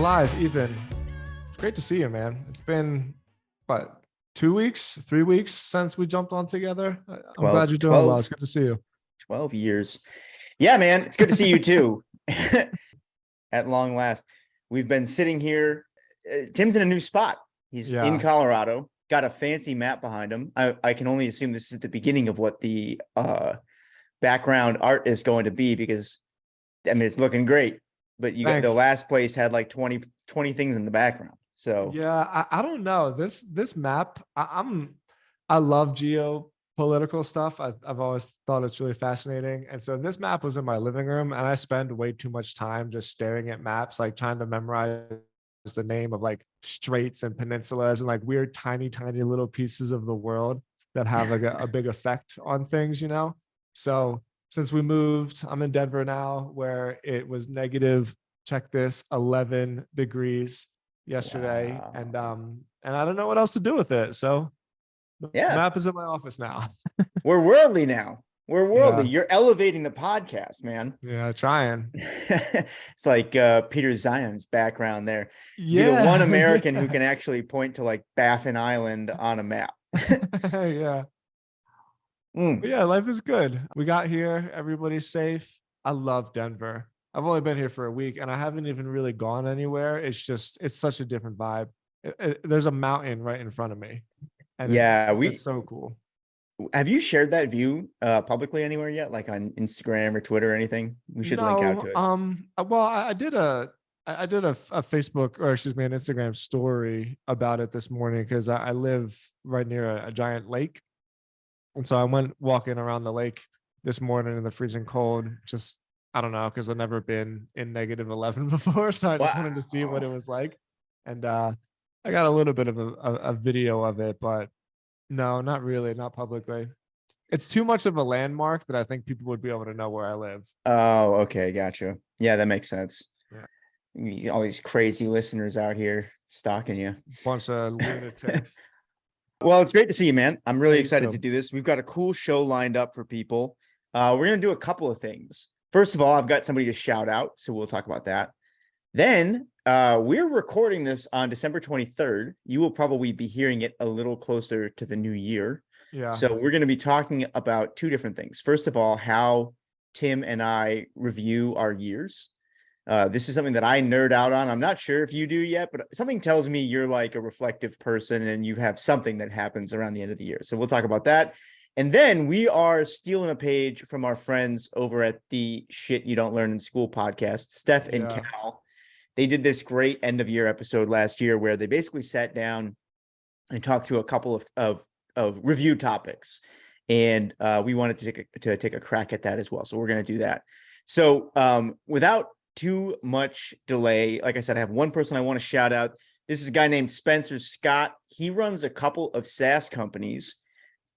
live, Ethan. It's great to see you, man. It's been, what, 2 weeks, 3 weeks since we jumped on together. I'm glad you're doing well. It's good to see you. 12 years. Yeah, man. It's good to see you too. At long last. We've been sitting here. Tim's in a new spot. He's in Colorado, got a fancy map behind him. I can only assume this is the beginning of what the background art is going to be, because I mean, it's looking great, but you got the last place had like 20 things in the background. So yeah, I don't know this map. I love geopolitical stuff. I've always thought it's really fascinating. And so this map was in my living room, and I spend way too much time just staring at maps, like trying to memorize the name of like straits and peninsulas and like weird tiny little pieces of the world that have like a big effect on things, you know. So since we moved, I'm in Denver now, where it was negative, check this, 11 degrees yesterday. Wow. And I don't know what else to do with it. So the map is in my office now. We're worldly now. We're worldly. Yeah. You're elevating the podcast, man. Yeah, trying. It's like Peter Zion's background there. Yeah. You're the one American who can actually point to like Baffin Island on a map. Yeah. But yeah, life is good. We got here. Everybody's safe. I love Denver. I've only been here for a week and I haven't even really gone anywhere. It's such a different vibe. There's a mountain right in front of me. And it's so cool. Have you shared that view publicly anywhere yet? Like on Instagram or Twitter or anything? We should link out to it. Well, I did a Facebook, or excuse me, an Instagram story about it this morning, because I live right near a giant lake. And so I went walking around the lake this morning in the freezing cold. Just, I don't know, because I've never been in negative 11 before. So I just wanted to see what it was like. And I got a little bit of a video of it, but no, not really, not publicly. It's too much of a landmark that I think people would be able to know where I live. Oh, okay. Gotcha. Yeah, that makes sense. Yeah. All these crazy listeners out here stalking you. Bunch of lunatics. Well, it's great to see you, man. I'm really excited to do this. We've got a cool show lined up for people. We're going to do a couple of things. First of all, I've got somebody to shout out, so we'll talk about that. Then we're recording this on December 23rd. You will probably be hearing it a little closer to the new year. Yeah. So we're going to be talking about two different things. First of all, how Tim and I review our years. This is something that I nerd out on. I'm not sure if you do yet, but something tells me you're like a reflective person and you have something that happens around the end of the year. So we'll talk about that. And then we are stealing a page from our friends over at the Shit You Don't Learn in School podcast, Steph and Cal. They did this great end of year episode last year where they basically sat down and talked through a couple of review topics. And we wanted to take a crack at that as well. So we're going to do that. So without too much delay, like I said, I have one person I want to shout out. This is a guy named Spencer Scott. He runs a couple of SaaS companies,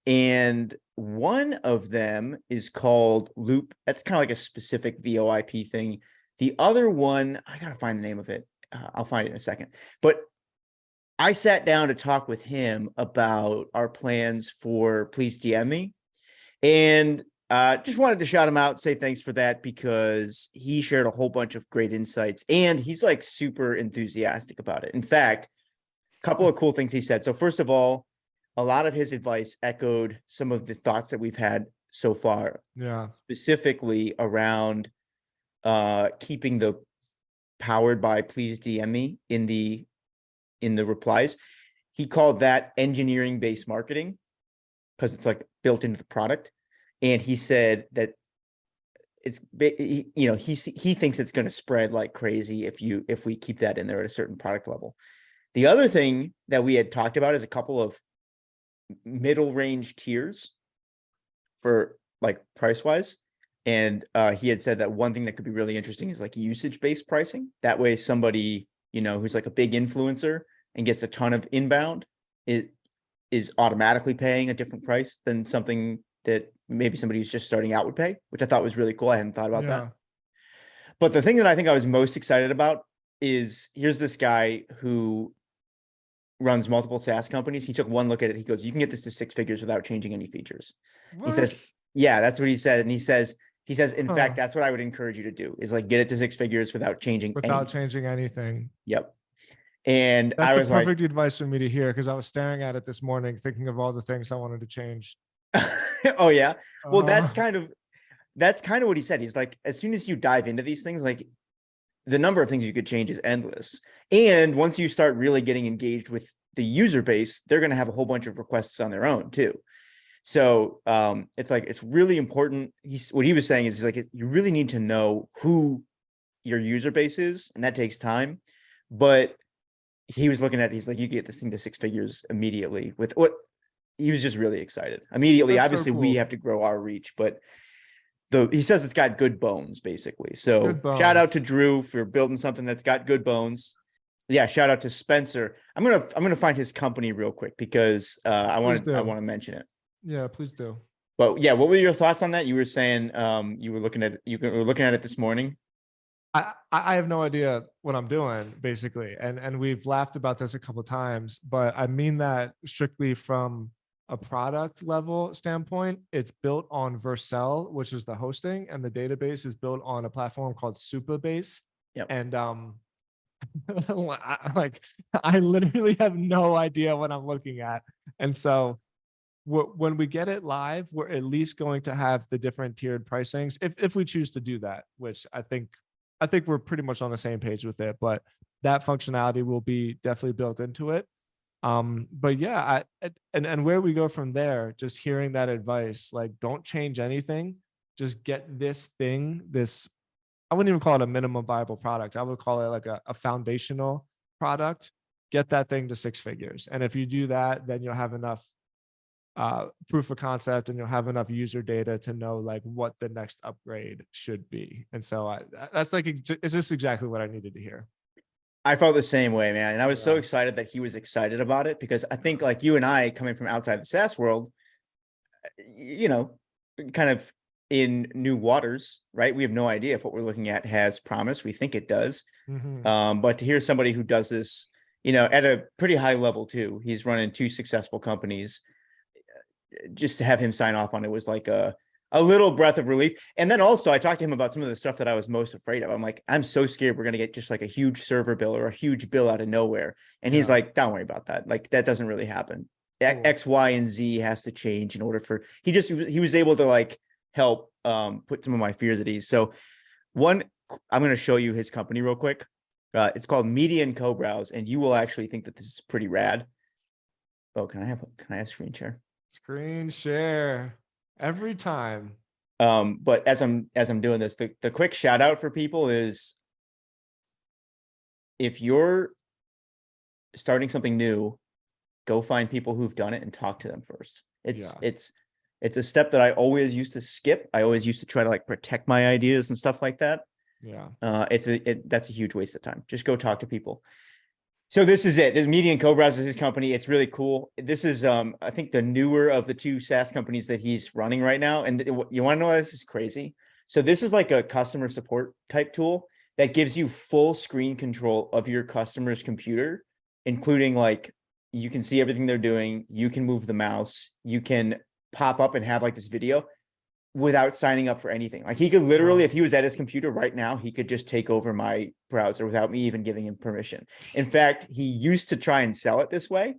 and one of them is called Loop. That's kind of like a specific VoIP thing. The other one, I gotta find the name of it. I'll find it in a second. But I sat down to talk with him about our plans for Please DM Me, and just wanted to shout him out, say thanks for that, because he shared a whole bunch of great insights and he's like super enthusiastic about it. In fact, a couple of cool things he said. So first of all, a lot of his advice echoed some of the thoughts that we've had so far. Yeah. Specifically around keeping the powered by Please DM Me in the replies. He called that engineering-based marketing because it's like built into the product. And he said that it's, you know, he thinks it's going to spread like crazy if we keep that in there at a certain product level. The other thing that we had talked about is a couple of middle range tiers for like price wise. And he had said that one thing that could be really interesting is like usage based pricing. That way, somebody, you know, who's like a big influencer and gets a ton of inbound, it is automatically paying a different price than something that maybe somebody who's just starting out would pay, which I thought was really cool. I hadn't thought about that. But the thing that I think I was most excited about is here's this guy who runs multiple SaaS companies. He took one look at it. He goes, you can get this to 6 figures without changing any features. What? He says, yeah, that's what he said. And he says, He says, in fact, Huh. that's what I would encourage you to do, is like get it to six figures without changing Without anything. changing anything. Yep. And That's I the was like, perfect advice for me to hear, because I was staring at it this morning, thinking of all the things I wanted to change. oh yeah. Well, Uh-huh. that's kind of what he said. He's like, as soon as you dive into these things, like the number of things you could change is endless. And once you start really getting engaged with the user base, they're going to have a whole bunch of requests on their own too. So it's like, it's really important. What he was saying is like, you really need to know who your user base is, and that takes time. But he was looking at, he's like, you get this thing to six figures immediately with what he was just really excited immediately. That's so Obviously we cool. have to grow our reach, but he says it's got good bones basically. So Good shout out bones. to Drew for building something that's got good bones. Yeah. Shout out to Spencer. I'm going to find his company real quick because I Please want do. to mention it. Yeah, please do. But yeah, what were your thoughts on that? You were saying you were looking at it this morning. I have no idea what I'm doing, basically. And we've laughed about this a couple of times, but I mean that strictly from a product level standpoint. It's built on Vercel, which is the hosting, and the database is built on a platform called Supabase. Yep. And like I literally have no idea what I'm looking at. And so when we get it live, we're at least going to have the different tiered pricings if we choose to do that, which I think we're pretty much on the same page with it, but that functionality will be definitely built into it. But yeah, and where we go from there, just hearing that advice, like don't change anything, just get this thing, this, I wouldn't even call it a minimum viable product. I would call it like a foundational product. Get that thing to six figures. And if you do that, then you'll have enough proof of concept, and you'll have enough user data to know like what the next upgrade should be. And so that's like, it's just exactly what I needed to hear. I felt the same way, man. And I was so Yeah. excited that he was excited about it, because I think like you and I, coming from outside the SaaS world, you know, kind of in new waters, right? We have no idea if what we're looking at has promise. We think it does. Mm-hmm. But to hear somebody who does this, at a pretty high level too, he's running two successful companies, just to have him sign off on it was like a little breath of relief. And then also I talked to him about some of the stuff that I was most afraid of. I'm like, I'm so scared we're going to get just like a huge server bill or a huge bill out of nowhere. And he's like, don't worry about that. Like that doesn't really happen. Cool. X, Y, and Z has to change in order for, he was able to like help put some of my fears at ease. So I'm going to show you his company real quick. It's called Media and Co-Browse, and you will actually think that this is pretty rad. Oh, can I have screen share? Screen share every time. But as I'm doing this, the quick shout out for people is, if you're starting something new, go find people who've done it and talk to them first. It's a step that I always used to skip. I always used to try to like protect my ideas and stuff like that. Yeah. That's a huge waste of time. Just go talk to people. So this is it. This Media and Co-Browse is his company. It's really cool. This is, I think, the newer of the two SaaS companies that he's running right now. And you want to know why this is crazy? So this is like a customer support type tool that gives you full screen control of your customer's computer, including like, you can see everything they're doing. You can move the mouse. You can pop up and have like this video without signing up for anything. Like he could literally, if he was at his computer right now, he could just take over my browser without me even giving him permission. In fact, he used to try and sell it this way.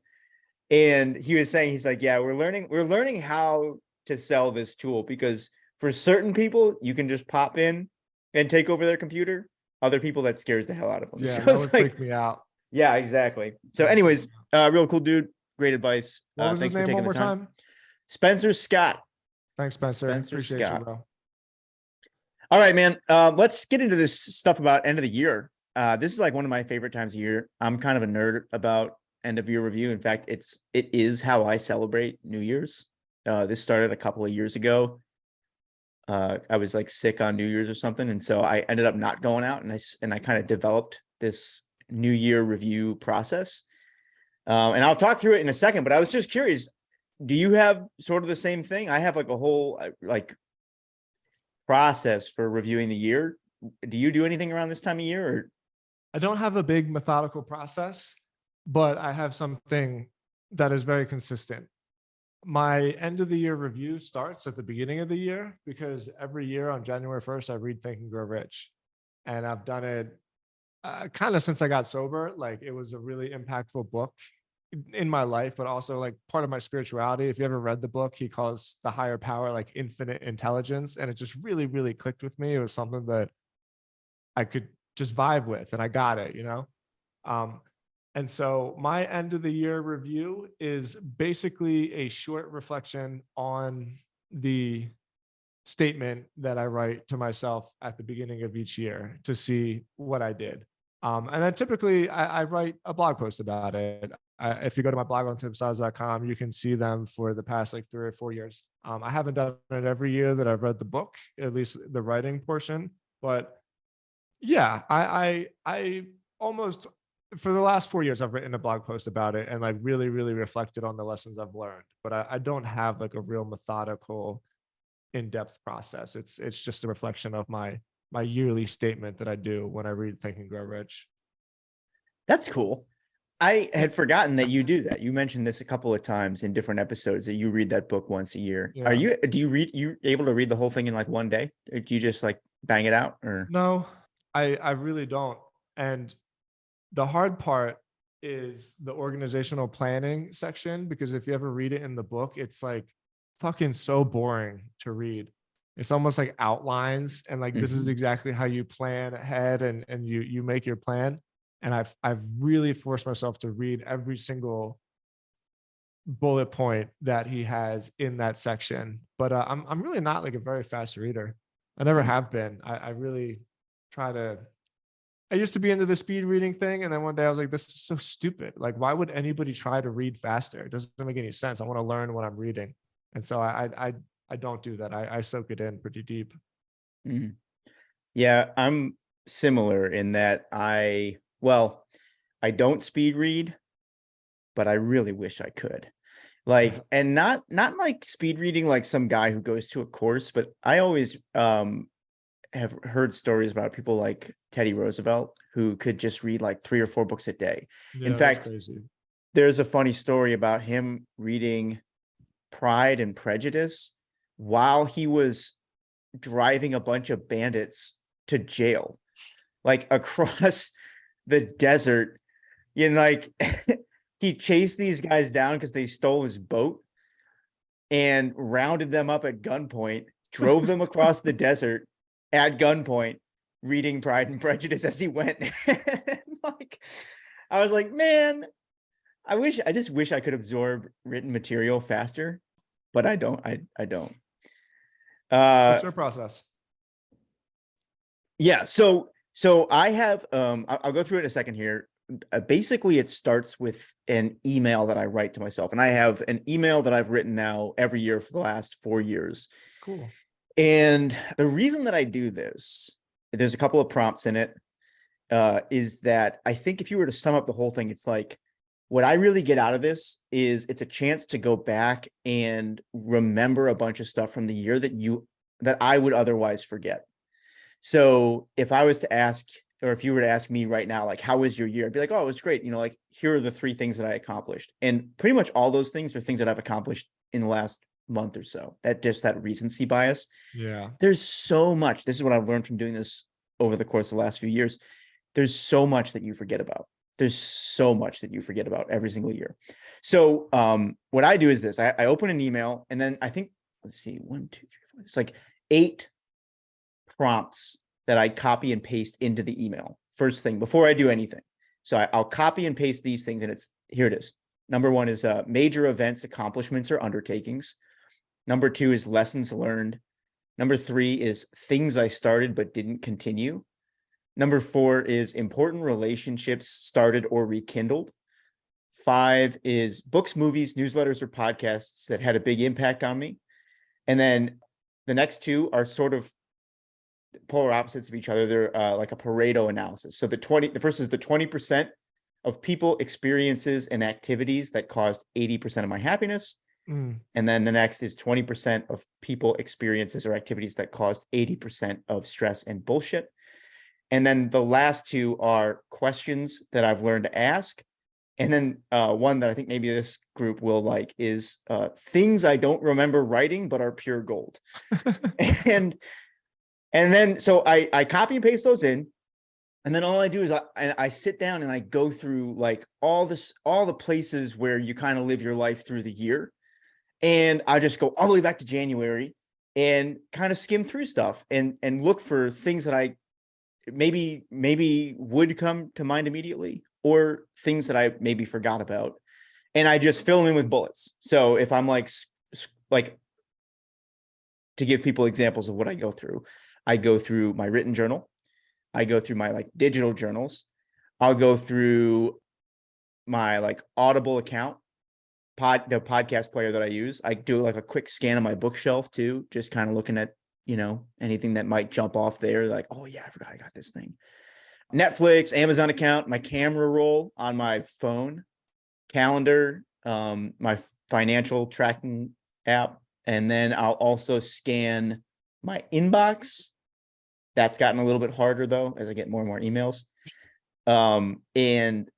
And he was saying, he's like, yeah, we're learning how to sell this tool, because for certain people, you can just pop in and take over their computer. Other people, that scares the hell out of them. Yeah, so that would freak me out. Yeah, exactly. So anyways, real cool dude. Great advice. What was his name one more time? Spencer Scott. Thanks, Spencer. Appreciate you, bro. All right, man. Let's get into this stuff about end of the year. This is like one of my favorite times of year. I'm kind of a nerd about end of year review. In fact, it is how I celebrate New Year's. This started a couple of years ago. I was like sick on New Year's or something, and so I ended up not going out, and I kind of developed this New Year review process. And I'll talk through it in a second, but I was just curious. Do you have sort of the same thing? I have like a whole like process for reviewing the year. Do you do anything around this time of year? Or? I don't have a big methodical process, but I have something that is very consistent. My end of the year review starts at the beginning of the year because every year on January 1st, I read Think and Grow Rich. And I've done it kind of since I got sober. Like it was a really impactful book in my life, but also like part of my spirituality. If you ever read the book, he calls the higher power like infinite intelligence. And it just really, really clicked with me. It was something that I could just vibe with and I got it, you know? Um, and so my end of the year review is basically a short reflection on the statement that I write to myself at the beginning of each year to see what I did. And then typically I write a blog post about it. If you go to my blog on timstoddart.com, you can see them for the past like 3 or 4 years. I haven't done it every year that I've read the book, at least the writing portion, but yeah, I almost for the last 4 years I've written a blog post about it and like really, really reflected on the lessons I've learned. But I don't have like a real methodical, in-depth process. It's just a reflection of my yearly statement that I do when I read Think and Grow Rich. That's cool. I had forgotten that you do that. You mentioned this a couple of times in different episodes that you read that book once a year. Yeah. Do you able to read the whole thing in like one day? Or do you just like bang it out or? No, I really don't. And the hard part is the organizational planning section because if you ever read it in the book, it's like fucking so boring to read. It's almost like outlines and like this is Mhm. exactly how you plan ahead and you make your plan. And I've really forced myself to read every single bullet point that he has in that section. But I'm really not like a very fast reader. I never Nice. have been. I really try to I used to be into the speed reading thing, and then one day I was like, "This is so stupid. Like, why would anybody try to read faster? It doesn't make any sense. I want to learn what I'm reading." And so I don't do that. I soak it in pretty deep. Mhm. Yeah, I'm similar in that well, I don't speed read, but I really wish I could. Like, and not like speed reading like some guy who goes to a course, but I always have heard stories about people like Teddy Roosevelt who could just read like 3 or 4 books a day. In Yeah, that's fact, crazy. there's a funny story about him reading Pride and Prejudice while he was driving a bunch of bandits to jail, like across the desert. You know, like he chased these guys down because they stole his boat and rounded them up at gunpoint, drove them across the desert at gunpoint, reading Pride and Prejudice as he went. Like, I was like, man, I just wish I could absorb written material faster, but I don't. I don't. What's Uh, your process? yeah. So I have. I'll go through it in a second here. Basically, it starts with an email that I write to myself, and I have an email that I've written now every year for the last 4 years. Cool. And the reason that I do this, there's a couple of prompts in it, is that I think if you were to sum up the whole thing, it's like what I really get out of this is it's a chance to go back and remember a bunch of stuff from the year that I would otherwise forget. So if I was to ask, or if you were to ask me right now, like, how was your year? I'd be like, oh, it was great. You know, like, here are the 3 things that I accomplished. And pretty much all those things are things that I've accomplished in the last month or so. That recency bias. Yeah. There's so much. This is what I've learned from doing this over the course of the last few years. There's so much that you forget about. There's so much that you forget about every single year. So what I do is this. I open an email and then I think, let's see, 1, 2, 3, 4. It's like 8 prompts that I copy and paste into the email first thing before I do anything. So I'll copy and paste these things, and here it is. Number 1 is major events, accomplishments, or undertakings. Number 2 is lessons learned. Number 3 is things I started but didn't continue. Number 4 is important relationships started or rekindled. 5 is books, movies, newsletters, or podcasts that had a big impact on me. And then the next 2 are sort of polar opposites of each other. They're like a Pareto analysis. So the first is the 20% of people, experiences, and activities that caused 80% of my happiness. Mm. And then the next is 20% of people, experiences, or activities that caused 80% of stress and bullshit. And then the last 2 are questions that I've learned to ask And then one that I think maybe this group will like is things I don't remember writing but are pure gold. and then so I copy and paste those in. And then all I do is I sit down and I go through like all the places where you kind of live your life through the year. And I just go all the way back to January and kind of skim through stuff and look for things that I maybe would come to mind immediately, or things that I maybe forgot about. And I just fill them in with bullets. So if I'm like to give people examples of what I go through my written journal. I go through my like digital journals. I'll go through my like Audible account, the podcast player that I use. I do like a quick scan of my bookshelf too, just kind of looking at, anything that might jump off there. Like, oh yeah, I forgot I got this thing. Netflix, Amazon account, my camera roll on my phone, calendar, my financial tracking app. And then I'll also scan my inbox. That's gotten a little bit harder though, as I get more and more emails. And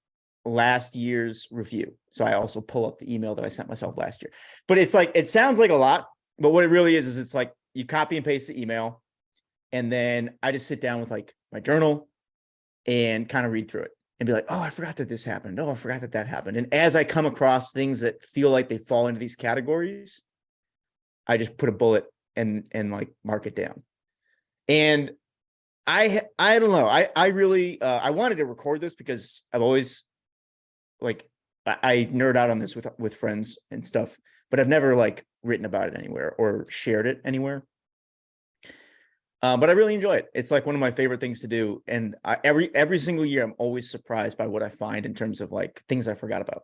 last year's review. So I also pull up the email that I sent myself last year. But it's like, it sounds like a lot, but what it really is it's like you copy and paste the email. And then I just sit down with like my journal and kind of read through it and be like, oh, I forgot that this happened. Oh, I forgot that happened. And as I come across things that feel like they fall into these categories, I just put a bullet and like mark it down. And I don't know. I really I wanted to record this because I've always like I nerd out on this with friends and stuff, but I've never like written about it anywhere or shared it anywhere. But I really enjoy it. It's like one of my favorite things to do. And every single year, I'm always surprised by what I find in terms of like things I forgot about.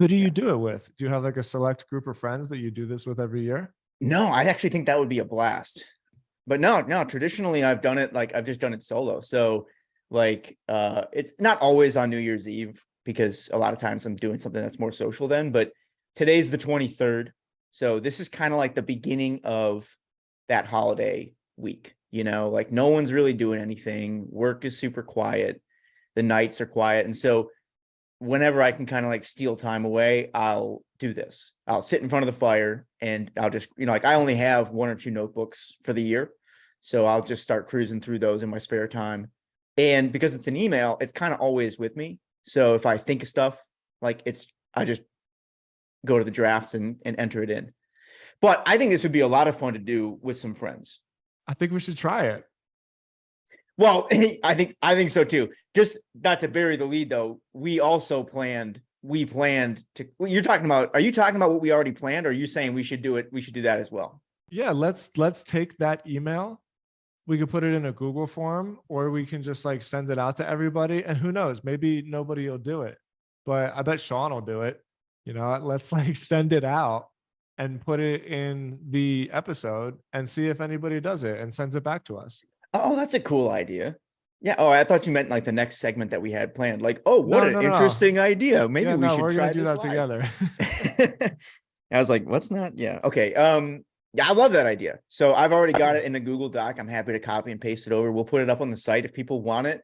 Who do you do it with? Do you have like a select group of friends that you do this with every year? No, I actually think that would be a blast. But no, traditionally I've done it like I've just done it solo. So like it's not always on New Year's Eve because a lot of times I'm doing something that's more social then, but today's the 23rd. So this is kind of like the beginning of that holiday week, like no one's really doing anything. Work is super quiet. The nights are quiet. And so whenever I can kind of like steal time away, I'll do this. I'll sit in front of the fire and I'll just, like I only have 1 or 2 notebooks for the year. So I'll just start cruising through those in my spare time. And because it's an email, it's kind of always with me. So if I think of stuff, like I just go to the drafts and enter it in. But I think this would be a lot of fun to do with some friends. I think we should try it. Well, I think so too. Just not to bury the lead though. We planned to, are you talking about what we already planned? Or are you saying we should do it? We should do that as well. Yeah. Let's take that email. We could put it in a Google form, or we can just like send it out to everybody. And who knows, maybe nobody will do it, but I bet Sean will do it. Let's like send it out and put it in the episode and see if anybody does it and sends it back to us. Oh, that's a cool idea. Yeah. Oh, I thought you meant like the next segment that we had planned. Like, oh, what an interesting idea. Maybe we should try do that together. I was like, what's not? Yeah. Okay. Yeah, I love that idea. So I've already got it in a Google Doc. I'm happy to copy and paste it over. We'll put it up on the site if people want it.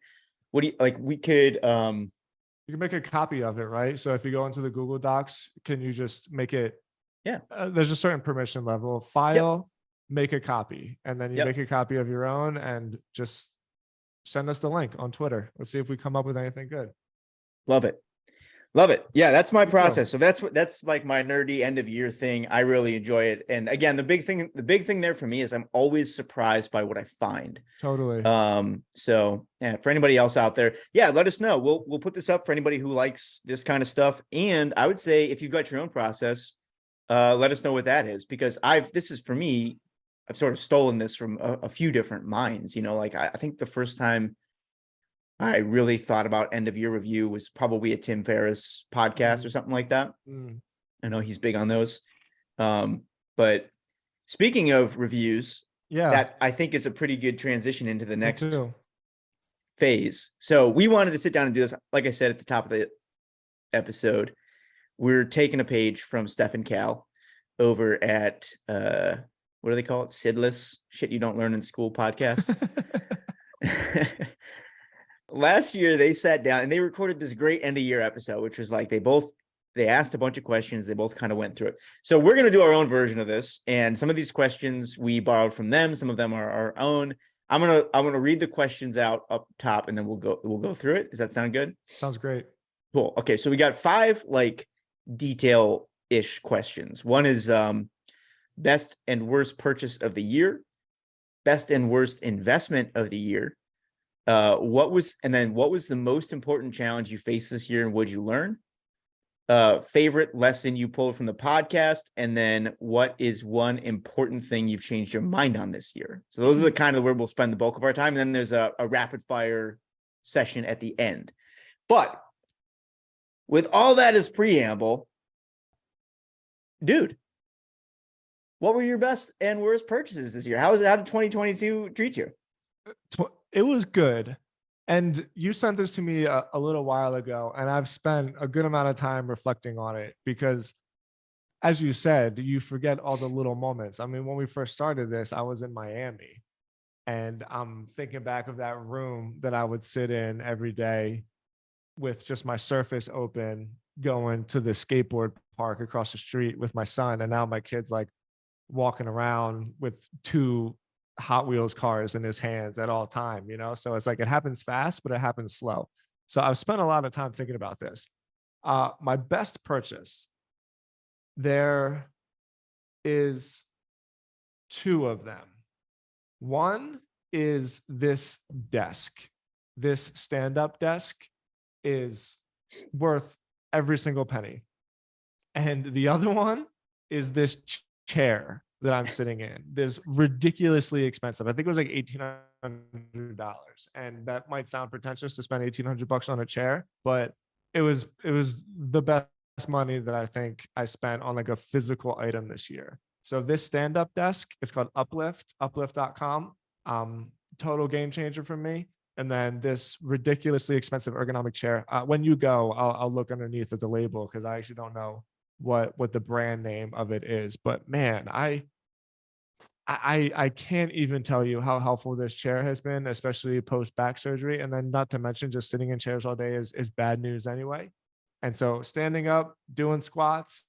What do you like? We could you can make a copy of it, right? So if you go into the Google Docs, can you just make it? Yeah. There's a certain permission level. File, make a copy, and then you make a copy of your own and just send us the link on Twitter. Let's see if we come up with anything good. Love it. Yeah, that's my process. So that's like my nerdy end of year thing. I really enjoy it. And again, the big thing there for me is I'm always surprised by what I find. Totally. So yeah, for anybody else out there, yeah, let us know. We'll put this up for anybody who likes this kind of stuff. And I would say if you've got your own process, let us know what that is, because this is for me, I've sort of stolen this from a few different minds. Like I think the first time I really thought about end of year review was probably a Tim Ferriss podcast or something like that. I know he's big on those. But speaking of reviews, that I think is a pretty good transition into the next phase. So we wanted to sit down and do this. Like I said at the top of the episode, we're taking a page from Steph and Cal over at what do they call it? Sidless, shit you don't learn in school podcast. last year they sat down and they recorded this great end of year episode, which was like they asked a bunch of questions. They both kind of went through it. So we're going to do our own version of this. And some of these questions we borrowed from them. Some of them are our own. I'm going to read the questions out up top and then we'll go through it. Does that sound good? Sounds great. Cool. Okay. So we got 5 like detail-ish questions. One is best and worst purchase of the year, best and worst investment of the year. What was the most important challenge you faced this year and what'd you learn? Favorite lesson you pulled from the podcast, and then what is one important thing you've changed your mind on this year? So those are the kind of where we'll spend the bulk of our time. And then there's a rapid fire session at the end. But with all that as preamble, dude, what were your best and worst purchases this year? How did 2022 treat you? It was good. And you sent this to me a little while ago, and I've spent a good amount of time reflecting on it because, as you said, you forget all the little moments. I mean, when we first started this, I was in Miami, and I'm thinking back of that room that I would sit in every day with just my Surface open, going to the skateboard park across the street with my son. And now my kid's like walking around with 2 Hot Wheels cars in his hands at all time, so it's like it happens fast, but it happens slow. So I've spent a lot of time thinking about this. My best purchase, there is 2 of them. One is this desk. This stand-up desk is worth every single penny, and the other one is this chair that I'm sitting in. This ridiculously expensive. I think it was like $1,800, and that might sound pretentious to spend $1,800 on a chair, but it was the best money that I think I spent on like a physical item this year. So this stand-up desk, it's called uplift.com. Total game changer for me. And then this ridiculously expensive ergonomic chair. When you go, I'll look underneath at the label because I actually don't know what the brand name of it is. But man, I can't even tell you how helpful this chair has been, especially post back surgery. And then not to mention just sitting in chairs all day is bad news anyway. And so standing up, doing squats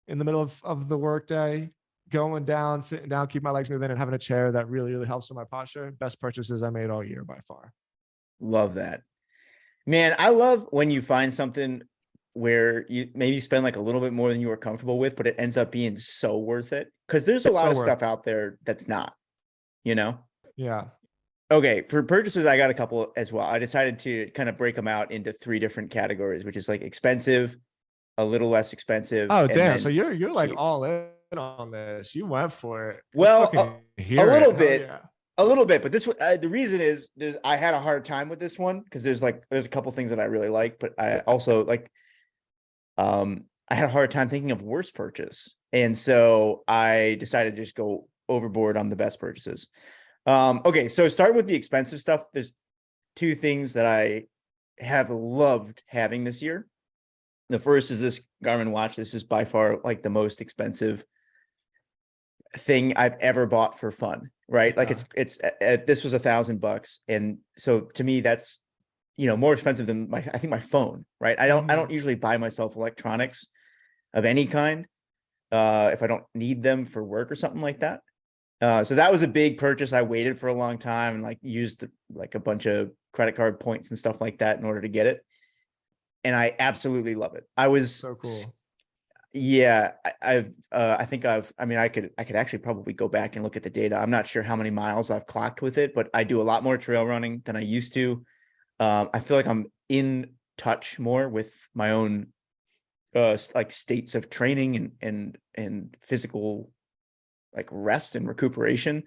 in the middle of the workday, going down, sitting down, keep my legs moving, and having a chair that really, really helps with my posture. Best purchases I made all year by far. Love that. Man, I love when you find something where you maybe spend like a little bit more than you were comfortable with, but it ends up being so worth it. Because there's a lot of stuff out there that's not, Yeah. Okay, for purchases, I got a couple as well. I decided to kind of break them out into 3 different categories, which is like expensive, a little less expensive. Oh, damn. So you're like all in on this. You went for it. Well, a little bit. Yeah. A little bit, but the reason is I had a hard time with this one because there's a couple things that I really like, but I also like, I had a hard time thinking of worst purchase. And so I decided to just go overboard on the best purchases. Okay. So start with the expensive stuff. There's 2 things that I have loved having this year. The first is this Garmin watch. This is by far like the most expensive thing I've ever bought for fun, right? Like it's this was $1,000. And so to me, that's, more expensive than I think my phone, right? I don't usually buy myself electronics of any kind, if I don't need them for work or something like that. So that was a big purchase. I waited for a long time and like used like a bunch of credit card points and stuff like that in order to get it. And I absolutely love it. I was so cool. Yeah, I could actually probably go back and look at the data. I'm not sure how many miles I've clocked with it, but I do a lot more trail running than I used to. I feel like I'm in touch more with my own like states of training and physical like rest and recuperation.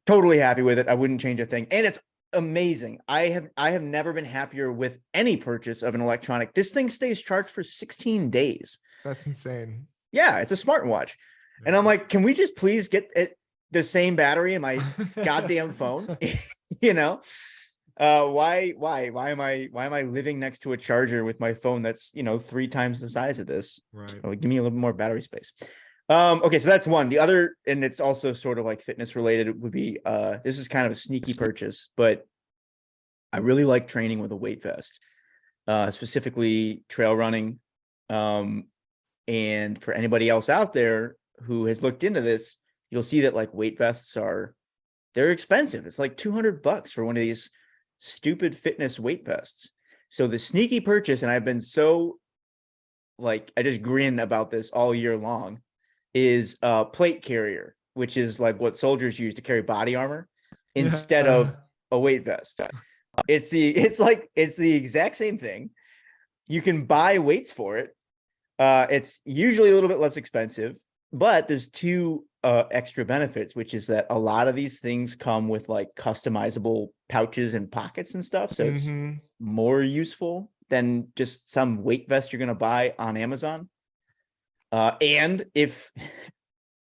Totally happy with it. I wouldn't change a thing. And it's amazing. I have never been happier with any purchase of an electronic. This thing stays charged for 16 days. That's insane. Yeah, it's a smartwatch. Yeah. And I'm like, can we just please get the same battery in my goddamn phone? Why am I living next to a charger with my phone that's 3 times the size of this? Right. Give me a little more battery space. Okay, so that's one. The other, and it's also sort of like fitness related, would be this is kind of a sneaky purchase, but I really like training with a weight vest, specifically trail running. And for anybody else out there who has looked into this, you'll see that like weight vests they're expensive. It's like $200 for one of these stupid fitness weight vests. So the sneaky purchase, and I've been so like, I just grin about this all year long, is a plate carrier, which is like what soldiers use to carry body armor instead of a weight vest. It's the exact same thing. You can buy weights for it. It's usually a little bit less expensive, but there's two extra benefits, which is that a lot of these things come with like customizable pouches and pockets and stuff. So it's more useful than just some weight vest you're going to buy on Amazon. And if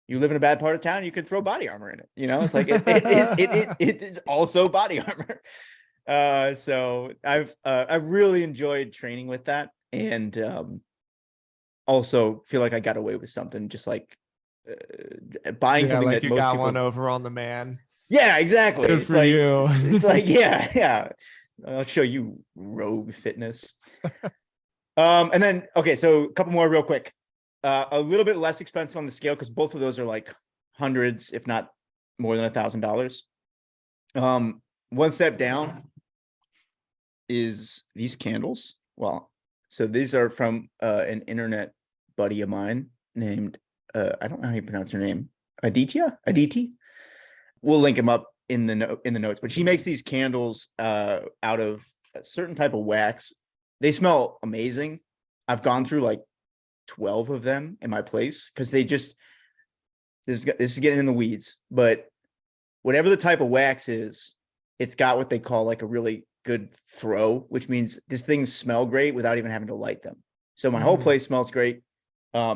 you live in a bad part of town, you could throw body armor in it. You know, it's like it is also body armor. So I've really enjoyed training with that, and also feel like I got away with something, just like buying something like that you most got people... one over on the man. Yeah, exactly. Good it's for like, you. It's like, yeah. I'll show you rogue fitness. And then, okay, so a couple more real quick. A little bit less expensive on the scale, because both of those are like hundreds, if not more than $1,000. One step down is these candles. Well, so these are from an internet buddy of mine named, I don't know how you pronounce her name, Aditi. We'll link him up in the notes, but she makes these candles out of a certain type of wax. They smell amazing. I've gone through like 12 of them in my place, because this is getting in the weeds, but whatever the type of wax is, it's got what they call like a really good throw, which means these things smell great without even having to light them. So my whole place smells great.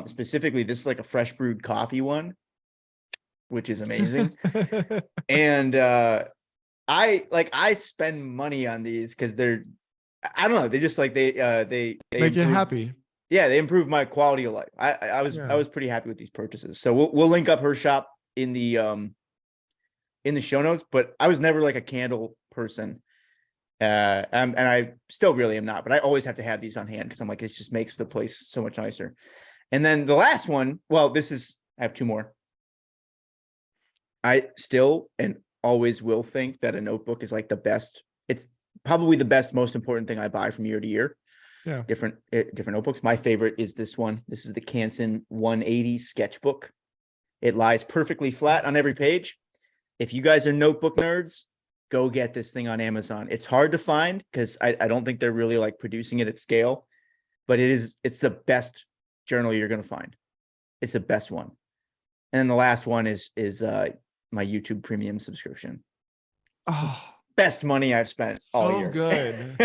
Specifically, this is like a fresh brewed coffee one, which is amazing. And I spend money on these because I don't know, they just like they make you happy. Yeah, they improve my quality of life. I was pretty happy with these purchases. So we'll link up her shop in the show notes. But I was never like a candle person, and I still really am not. But I always have to have these on hand, because I'm like, it just makes the place so much nicer. And then the last one, well, I have two more. I still and always will think that a notebook is like the best. It's probably the best, most important thing I buy from year to year. Yeah. Different notebooks. My favorite is this one. This is the Canson 180 sketchbook. It lies perfectly flat on every page. If you guys are notebook nerds, go get this thing on Amazon. It's hard to find, because I don't think they're really like producing it at scale, but it's the best journal you're going to find. It's the best one. And then the last one is my YouTube premium subscription. Oh, best money I've spent all year. So good.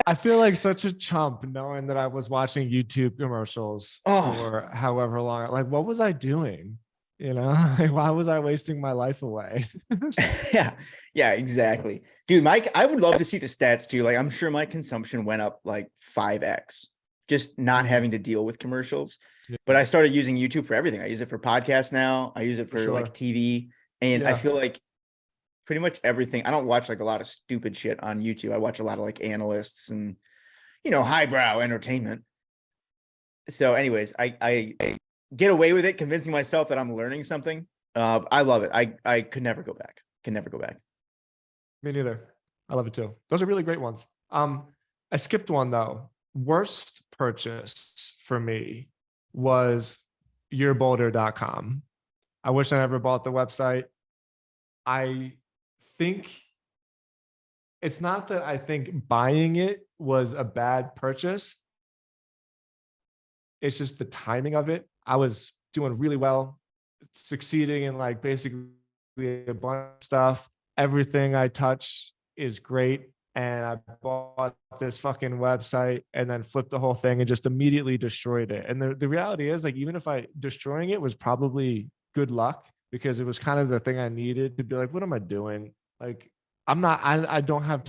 I feel like such a chump knowing that I was watching YouTube commercials for however long. Like, what was I doing? You know, like, why was I wasting my life away? Yeah, exactly. Dude, Mike, I would love to see the stats too. Like, I'm sure my consumption went up like 5x, just not having to deal with commercials. Yeah. But I started using YouTube for everything. I use it for podcasts now. I use it for like TV. And I feel like pretty much everything. I don't watch like a lot of stupid shit on YouTube. I watch a lot of like analysts and, highbrow entertainment. So anyways, I get away with it, convincing myself that I'm learning something. I love it. I could never go back. Me neither. I love it too. Those are really great ones. I skipped one though. Worst purchase for me was yourboulder.com. I wish I never bought the website. I think it's not that I think buying it was a bad purchase. It's just the timing of it. I was doing really well, succeeding in like basically a bunch of stuff. Everything I touch is great. And I bought this fucking website and then flipped the whole thing and just immediately destroyed it. And the reality is, like, even if destroying it was probably good luck, because it was kind of the thing I needed to be like, what am I doing? Like, I don't have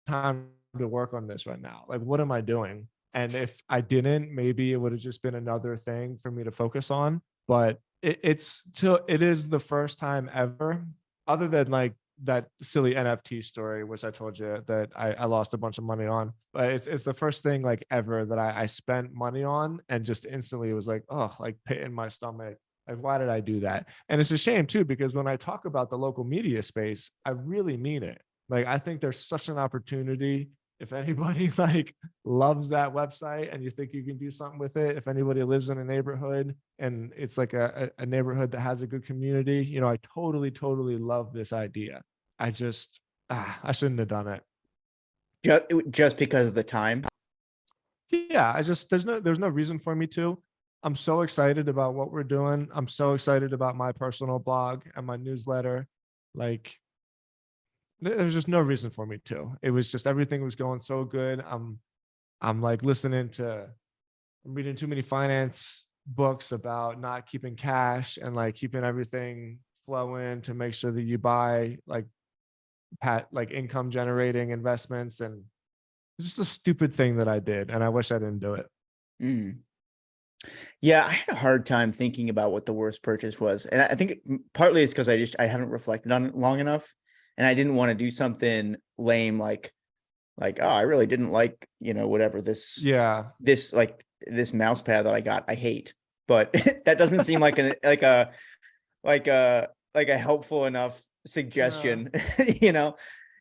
time to work on this right now. Like, what am I doing? And if I didn't, maybe it would have just been another thing for me to focus on. But it is the first time ever, other than like that silly NFT story, which I told you that I lost a bunch of money on. But it's the first thing like ever that I spent money on, and just instantly was like, oh, like pit in my stomach. Like, why did I do that? And it's a shame too, because when I talk about the local media space, I really mean it. Like, I think there's such an opportunity. If anybody like loves that website and you think you can do something with it, if anybody lives in a neighborhood and it's like a neighborhood that has a good community, you know, I totally love this idea. I just, I shouldn't have done it. Just because of the time. Yeah, I just, there's no reason for me to. I'm so excited about what we're doing. I'm so excited about my personal blog and my newsletter. Like, there's just no reason for me to. It was just, everything was going so good. I'm like I'm reading too many finance books about not keeping cash and like keeping everything flowing to make sure that you buy like income generating investments. And it's just a stupid thing that I did, and I wish I didn't do it. Mm. Yeah, I had a hard time thinking about what the worst purchase was. And I think partly it's because I haven't reflected on it long enough. And I didn't want to do something lame like, oh, I really didn't like, whatever Yeah. this mouse pad that I got. I hate. But that doesn't seem like a helpful enough Yeah. suggestion, you know.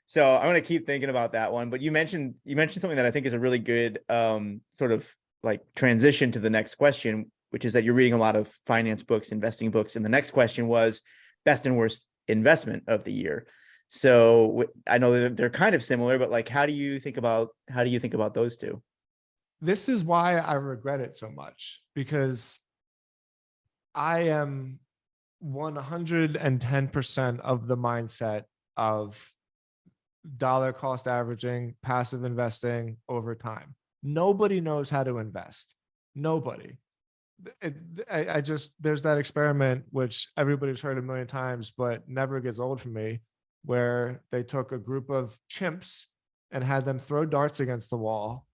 So I'm gonna keep thinking about that one. But you mentioned something that I think is a really good sort of like transition to the next question, which is that you're reading a lot of finance books, investing books, and the next question was best and worst investment of the year. So I know that they're kind of similar, but like, how do you think about those two? This is why I regret it so much, because I am 110% of the mindset of dollar cost averaging, passive investing over time. Nobody knows how to invest. Nobody. I just, there's that experiment which everybody's heard a million times, but never gets old for me, where they took a group of chimps and had them throw darts against the wall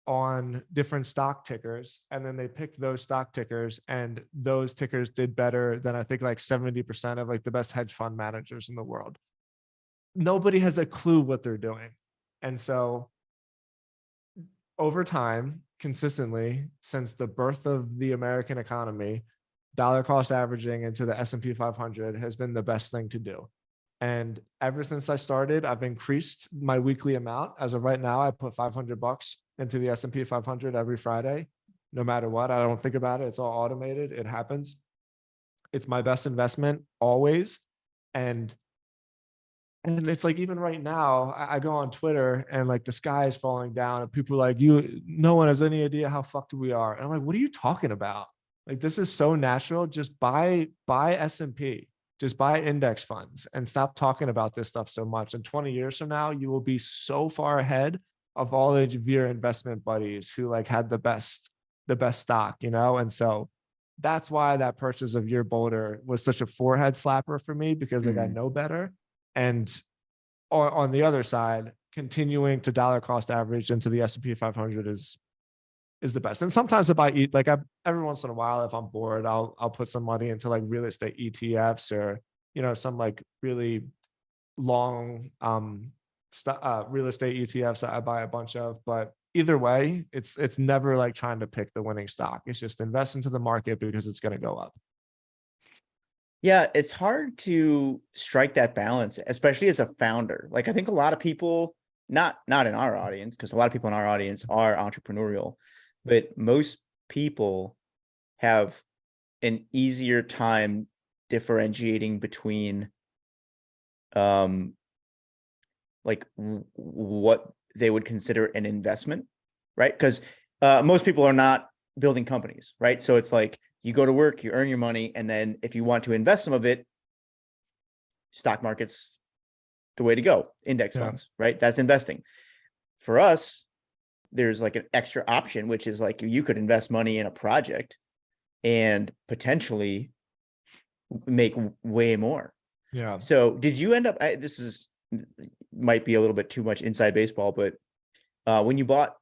on different stock tickers, and then they picked those stock tickers, and those tickers did better than I think like 70% of like the best hedge fund managers in the world. Nobody has a clue what they're doing. And so over time, consistently, since the birth of the American economy, dollar cost averaging into the S&P 500 has been the best thing to do. And ever since I started, I've increased my weekly amount. As of right now, I put $500 into the S&P 500 every Friday, no matter what. I don't think about it. It's all automated. It happens. It's my best investment always. And it's like, even right now, I go on Twitter and like the sky is falling down and people are like, no one has any idea how fucked we are. And I'm like, what are you talking about? Like, this is so natural. Just buy S&P, just buy index funds and stop talking about this stuff so much. And 20 years from now, you will be so far ahead of all of your investment buddies who like had the best stock, you know? And so that's why that purchase of your Boulder was such a forehead slapper for me, because like I know better. And on the other side, continuing to dollar cost average into the S&P 500 is the best. And sometimes if I eat, like every once in a while, if I'm bored, I'll put some money into like real estate ETFs, or, you know, some like really long real estate ETFs that I buy a bunch of. But either way, it's never like trying to pick the winning stock. It's just invest into the market because it's going to go up. Yeah, it's hard to strike that balance, especially as a founder. Like, I think a lot of people, not in our audience, because a lot of people in our audience are entrepreneurial, but most people have an easier time differentiating between like what they would consider an investment, right? Because most people are not building companies, right? So it's like, you go to work, you earn your money, and then if you want to invest some of it, stock market's the way to go. Index funds, right? That's investing. For us, there's like an extra option, which is like you could invest money in a project and potentially make way more. Yeah. So did you end up, might be a little bit too much inside baseball, but when you bought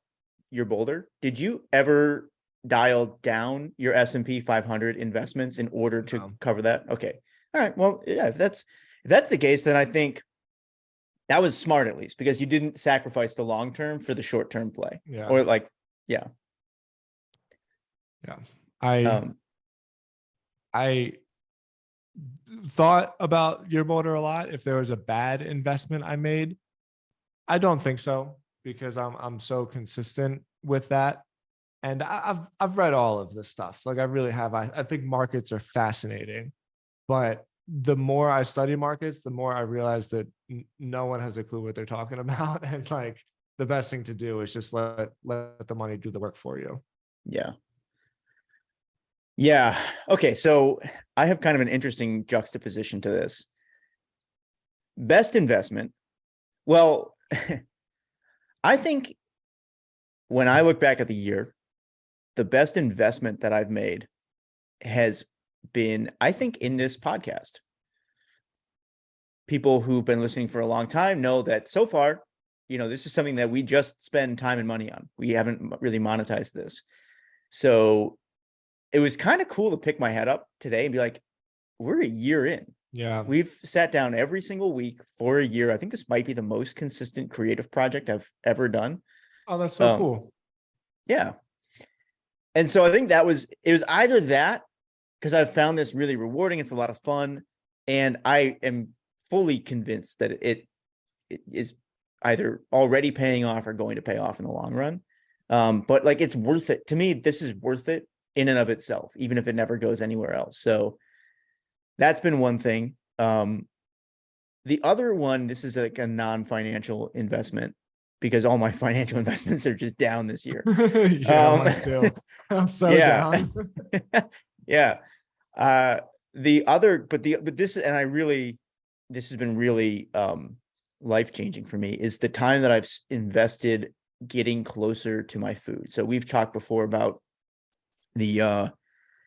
your Boulder, did you ever dial down your S&P 500 investments in order to cover that? Okay. All right. Well, yeah, if that's the case, then I think That was smart, at least, because you didn't sacrifice the long term for the short term play. Yeah. Or like, yeah. Yeah. I Um, I thought about your motor a lot. If there was a bad investment I made, I don't think so, because I'm so consistent with that. And I've read all of this stuff. Like I really have. I think markets are fascinating, but the more I study markets, the more I realize that no one has a clue what they're talking about. And like the best thing to do is just let the money do the work for you. yeah. Yeah. Okay. So I have kind of an interesting juxtaposition to this. Best investment. Well, I think when I look back at the year, the best investment that I've made has been, I think, in this podcast. People who've been listening for a long time know that so far, this is something that we just spend time and money on. We haven't really monetized this. So it was kind of cool to pick my head up today and be like, we're a year in. Yeah. We've sat down every single week for a year. I think this might be the most consistent creative project I've ever done. Oh, that's so cool. Yeah. And so I think it was either that, because I've found this really rewarding. It's a lot of fun. And I am fully convinced that it is either already paying off or going to pay off in the long run. But like, it's worth it. To me, this is worth it in and of itself, even if it never goes anywhere else. So that's been one thing. The other one, this is like a non-financial investment, because all my financial investments are just down this year. Yeah, mine too. I'm so down. Yeah. The other, but this, and I really, this has been really life-changing for me, is the time that I've invested getting closer to my food. So we've talked before about the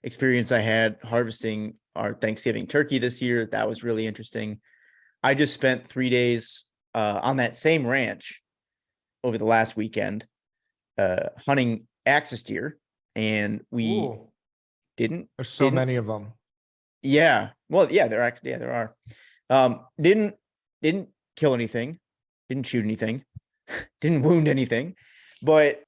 experience I had harvesting our Thanksgiving turkey this year. That was really interesting. I just spent 3 days on that same ranch over the last weekend hunting axis deer, and we didn't. There's so many of them. Yeah. Well, yeah, there are. Didn't kill anything, didn't shoot anything, didn't wound anything, but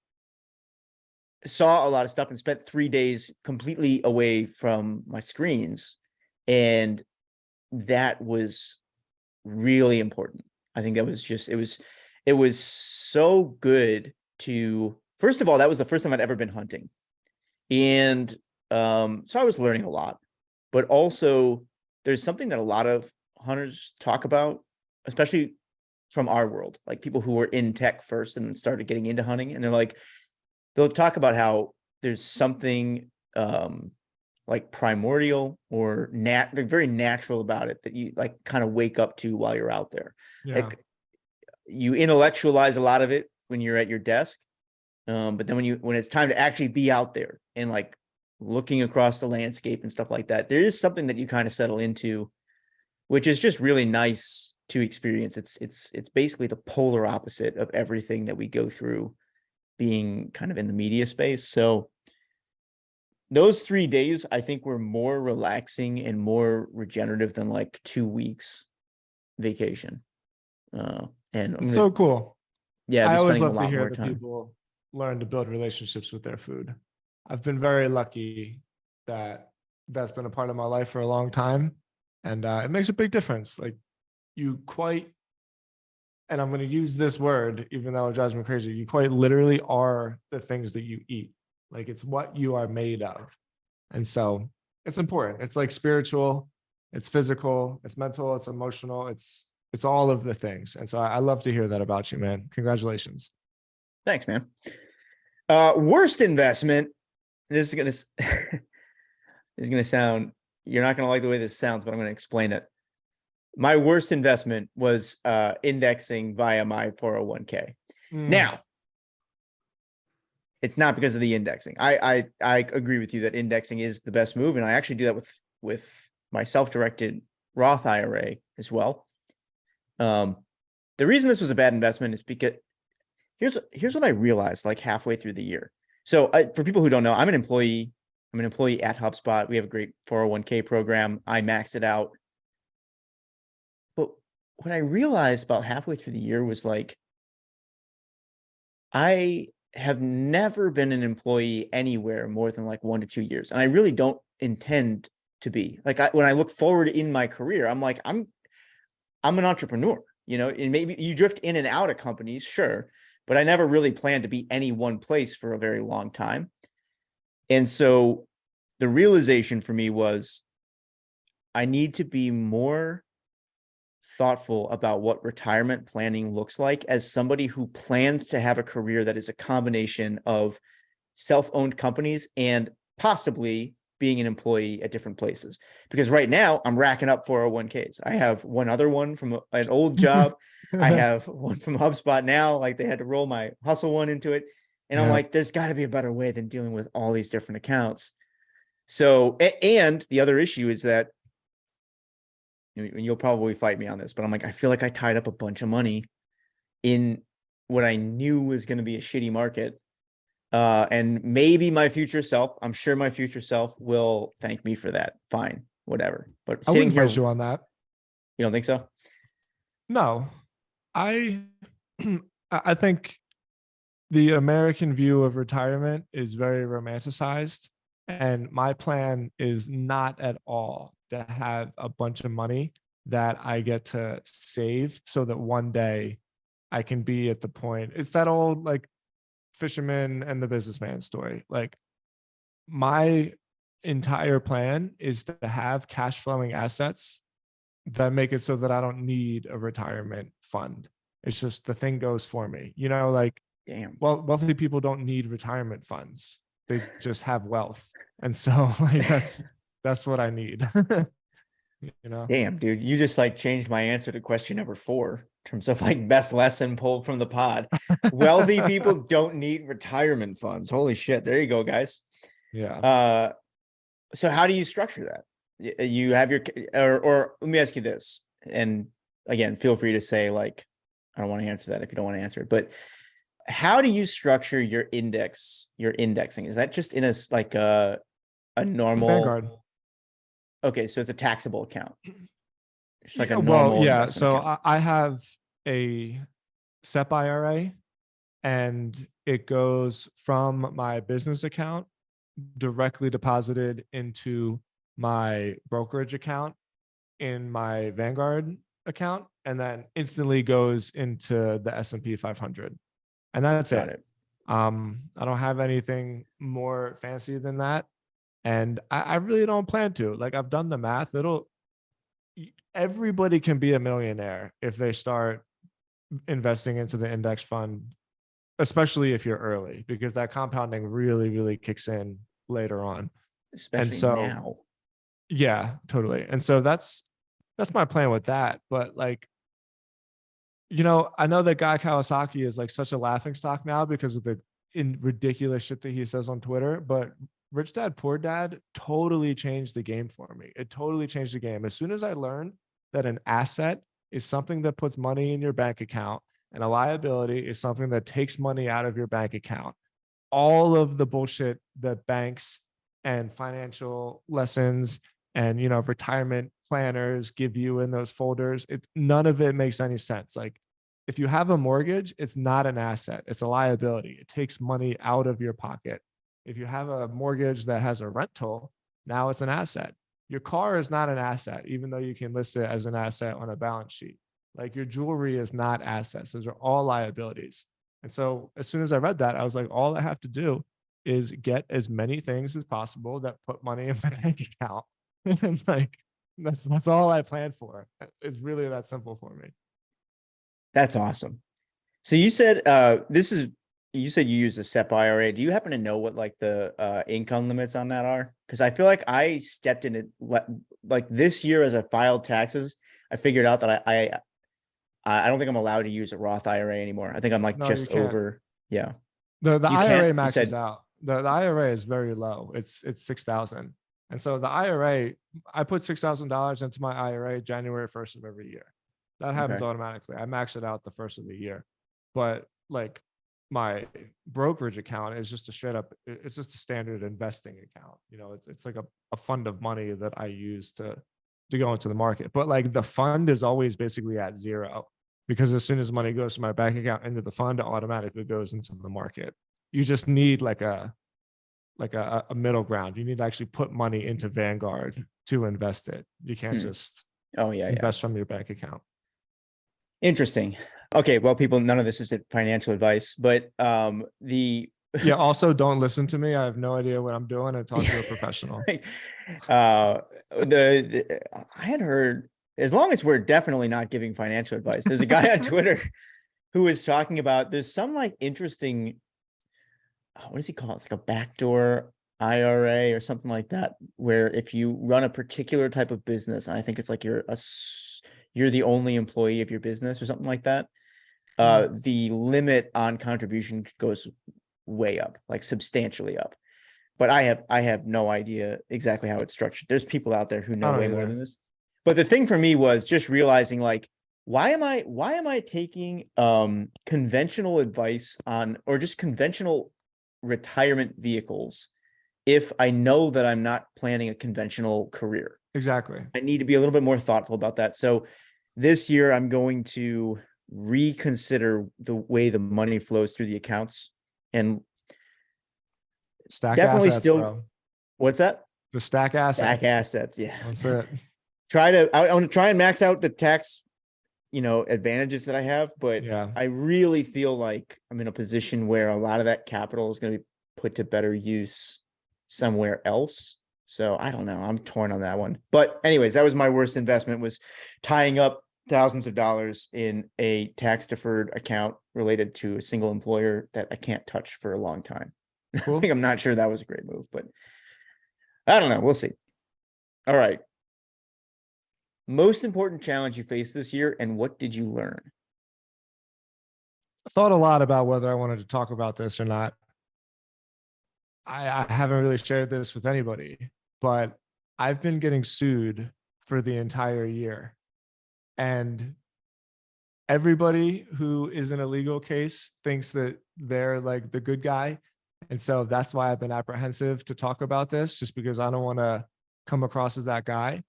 saw a lot of stuff and spent 3 days completely away from my screens. And that was really important. I think that was just, it was so good to, first of all, that was the first time I'd ever been hunting. And so I was learning a lot, but also there's something that a lot of hunters talk about, especially from our world, like people who were in tech first and then started getting into hunting. And they're like, they'll talk about how there's something like primordial or they're very natural about it that you like kind of wake up to while you're out there. Yeah. Like you intellectualize a lot of it when you're at your desk. But then when it's time to actually be out there and like looking across the landscape and stuff like that, there is something that you kind of settle into, which is just really nice to experience. It's basically the polar opposite of everything that we go through being kind of in the media space. So those 3 days, I think, were more relaxing and more regenerative than like 2 weeks vacation. And it's so cool. Yeah, I always love to hear that people learn to build relationships with their food. I've been very lucky that that's been a part of my life for a long time, and it makes a big difference. Like and I'm going to use this word, even though it drives me crazy, you quite literally are the things that you eat. Like it's what you are made of. And so it's important. It's like spiritual, it's physical, it's mental, it's emotional, it's all of the things. And so I love to hear that about you, man. Congratulations. Thanks, man. Worst investment. This is gonna sound, you're not gonna like the way this sounds, but I'm gonna explain it. My worst investment was indexing via my 401k. Now, it's not because of the indexing. I agree with you that indexing is the best move, and I actually do that with my self-directed Roth IRA as well. The reason this was a bad investment is because here's what I realized like halfway through the year. So for people who don't know, I'm an employee at HubSpot. We have a great 401k program. I maxed it out. But what I realized about halfway through the year was like, I have never been an employee anywhere more than like 1 to 2 years. And I really don't intend to be. Like when I look forward in my career, I'm like, I'm an entrepreneur, and maybe you drift in and out of companies, sure, but I never really planned to be any one place for a very long time. And so the realization for me was I need to be more thoughtful about what retirement planning looks like as somebody who plans to have a career that is a combination of self-owned companies and possibly being an employee at different places. Because right now I'm racking up 401ks. I have one other one from an old job. I have one from HubSpot now. Like they had to roll my hustle one into it. And I'm Yeah. like, there's got to be a better way than dealing with all these different accounts. So, and the other issue is that, you'll probably fight me on this, but I'm like, I feel like I tied up a bunch of money in what I knew was going to be a shitty market. And maybe I'm sure my future self will thank me for that. Fine, whatever. But I sitting wouldn't here, fight you on that. you don't think so? No, I I think the American view of retirement is very romanticized. And my plan is not at all to have a bunch of money that I get to save so that one day I can be at the point. It's that old like fisherman and the businessman story. Like my entire plan is to have cash flowing assets that make it so that I don't need a retirement fund. It's just the thing goes for me. Like Damn. wealthy people don't need retirement funds. They just have wealth. And so like that's what I need. Damn, dude. You just like changed my answer to question number 4 in terms of like best lesson pulled from the pod. Wealthy people don't need retirement funds. Holy shit. There you go, guys. Yeah. So how do you structure that? You have your, or let me ask you this. And again, feel free to say like, I don't want to answer that if you don't want to answer it, but how do you structure your indexing? Is that just in a normal Vanguard. Okay, so it's a taxable account. It's like a Well, normal yeah. investment So account. I have a SEP IRA and it goes from my business account directly deposited into my brokerage account in my Vanguard account and then instantly goes into the S&P 500. And that's Got it. it. I don't have anything more fancy than that. And I really don't plan to. Like I've done the math. Everybody can be a millionaire if they start investing into the index fund, especially if you're early, because that compounding really, really kicks in later on. And Especially so, now. yeah, totally. And so that's my plan with that. But like, I know that Guy Kawasaki is like such a laughing stock now because of the ridiculous shit that he says on Twitter, but Rich Dad Poor Dad totally changed the game for me. It totally changed the game. As soon as I learned that an asset is something that puts money in your bank account and a liability is something that takes money out of your bank account, all of the bullshit that banks and financial lessons and retirement planners give you in those folders, none of it makes any sense. Like if you have a mortgage, it's not an asset, it's a liability. It takes money out of your pocket. If you have a mortgage that has a rental, now it's an asset. Your car is not an asset, even though you can list it as an asset on a balance sheet. Like your jewelry is not assets, those are all liabilities. And so as soon as I read that, I was like, all I have to do is get as many things as possible that put money in my bank account. And like that's all I planned for. It's really that simple for me. That's awesome. So you said you said you use a SEP IRA. Do you happen to know what like the income limits on that are? Because I feel like I stepped in it like this year as I filed taxes. I figured out that I don't think I'm allowed to use a Roth IRA anymore. I think I'm like No, you just can't. over. Yeah. The You can't? IRA You maxes said, out. The IRA is very low. It's 6,000. And so the IRA, I put $6,000 into my IRA January 1st of every year. That happens okay. automatically. I max it out the first of the year. But like my brokerage account is just a straight up, it's just a standard investing account. It's like a fund of money that I use to to go into the market. But like the fund is always basically at zero, because as soon as money goes from my bank account into the fund, it automatically goes into the market. You just need like a middle ground. You need to actually put money into Vanguard to invest it. You can't just invest from your bank account. Interesting. Okay, well, people, none of this is financial advice, but yeah, also don't listen to me. I have no idea what I'm doing, and talk to a professional. I had heard, as long as we're definitely not giving financial advice, there's a guy on Twitter who is talking about, there's some like interesting, what does he call it? It's like a backdoor IRA or something like that, where if you run a particular type of business, and I think it's like you're the only employee of your business or something like that, the limit on contribution goes way up, like substantially up. But I have no idea exactly how it's structured. There's people out there who know way more than this. But the thing for me was just realizing, like, why am I taking conventional advice on, or just conventional retirement vehicles, if I know that I'm not planning a conventional career? Exactly. I need to be a little bit more thoughtful about that. So this year I'm going to reconsider the way the money flows through the accounts, and stack definitely assets, still, bro. What's that? The stack assets. Stack assets. Yeah. That's it. I want to try and max out the tax, advantages that I have, but yeah, I really feel like I'm in a position where a lot of that capital is going to be put to better use somewhere else. So I don't know. I'm torn on that one. But anyways, that was my worst investment, was tying up thousands of dollars in a tax deferred account related to a single employer that I can't touch for a long time. Cool. I'm not sure that was a great move, but I don't know. We'll see. All right. Most important challenge you faced this year, and what did you learn? I thought a lot about whether I wanted to talk about this or not. I haven't really shared this with anybody, but I've been getting sued for the entire year. And everybody who is in a legal case thinks that they're like the good guy. And so that's why I've been apprehensive to talk about this, just because I don't want to come across as that guy.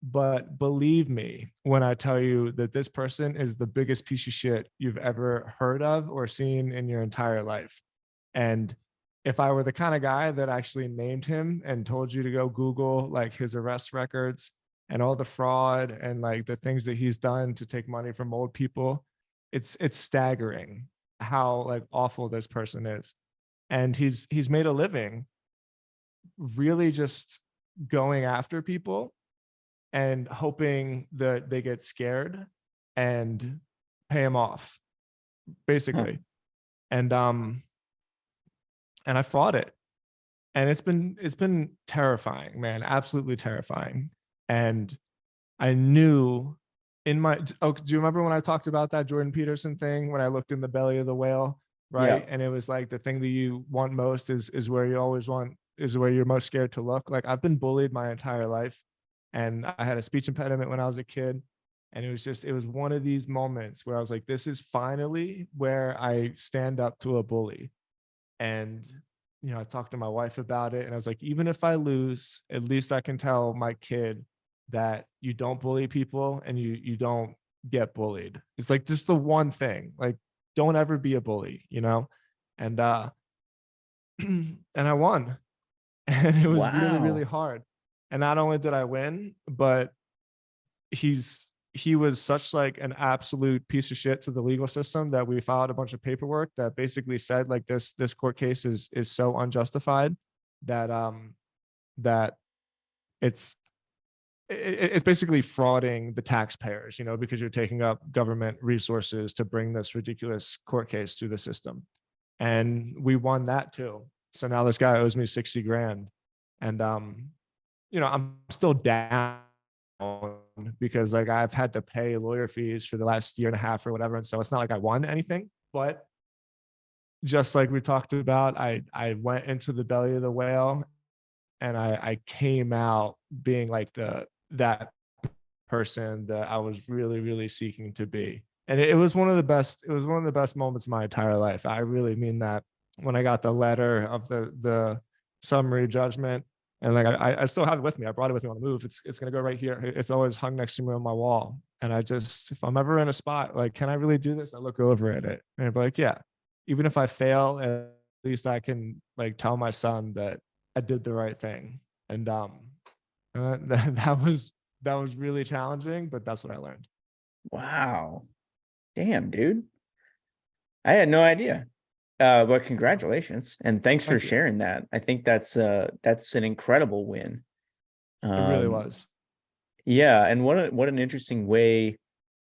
But believe me when I tell you that this person is the biggest piece of shit you've ever heard of or seen in your entire life. And if I were the kind of guy that actually named him and told you to go Google like his arrest records and all the fraud and like the things that he's done to take money from old people, it's staggering how like awful this person is. And he's made a living really just going after people and hoping that they get scared and pay him off, basically. And I fought it, and it's been terrifying, man, absolutely terrifying. And I knew in my, do you remember when I talked about that Jordan Peterson thing, when I looked in the belly of the whale, right? Yeah. And it was like, the thing that you want most is where you always want, is where you're most scared to look. Like, I've been bullied my entire life, and I had a speech impediment when I was a kid. And it was one of these moments where I was like, this is finally where I stand up to a bully. And, I talked to my wife about it, and I was like, even if I lose, at least I can tell my kid that you don't bully people and you don't get bullied. It's like just the one thing, like, don't ever be a bully, and and I won. And it was really, really hard. And not only did I win, but he was such like an absolute piece of shit to the legal system that we filed a bunch of paperwork that basically said like this court case is so unjustified that that it's basically frauding the taxpayers, because you're taking up government resources to bring this ridiculous court case through the system. And we won that too. So now this guy owes me 60 grand. And I'm still down, because like I've had to pay lawyer fees for the last year and a half or whatever. And so it's not like I won anything, but just like we talked about, I went into the belly of the whale, and I came out being like that person that I was really, really seeking to be. And it was one of the best moments of my entire life. I really mean that. When I got the letter of the summary judgment, And like I still have it with me. I brought it with me on the move. It's gonna go right here. It's always hung next to me on my wall. And I just, if I'm ever in a spot like, can I really do this? I look over at it and I'd be like, yeah. Even if I fail, at least I can like tell my son that I did the right thing. And that was really challenging, but that's what I learned. Wow. Damn, dude. I had no idea. But congratulations and thanks for Thank you. sharing that. I think that's an incredible win. It really Um, was. yeah, and what an interesting way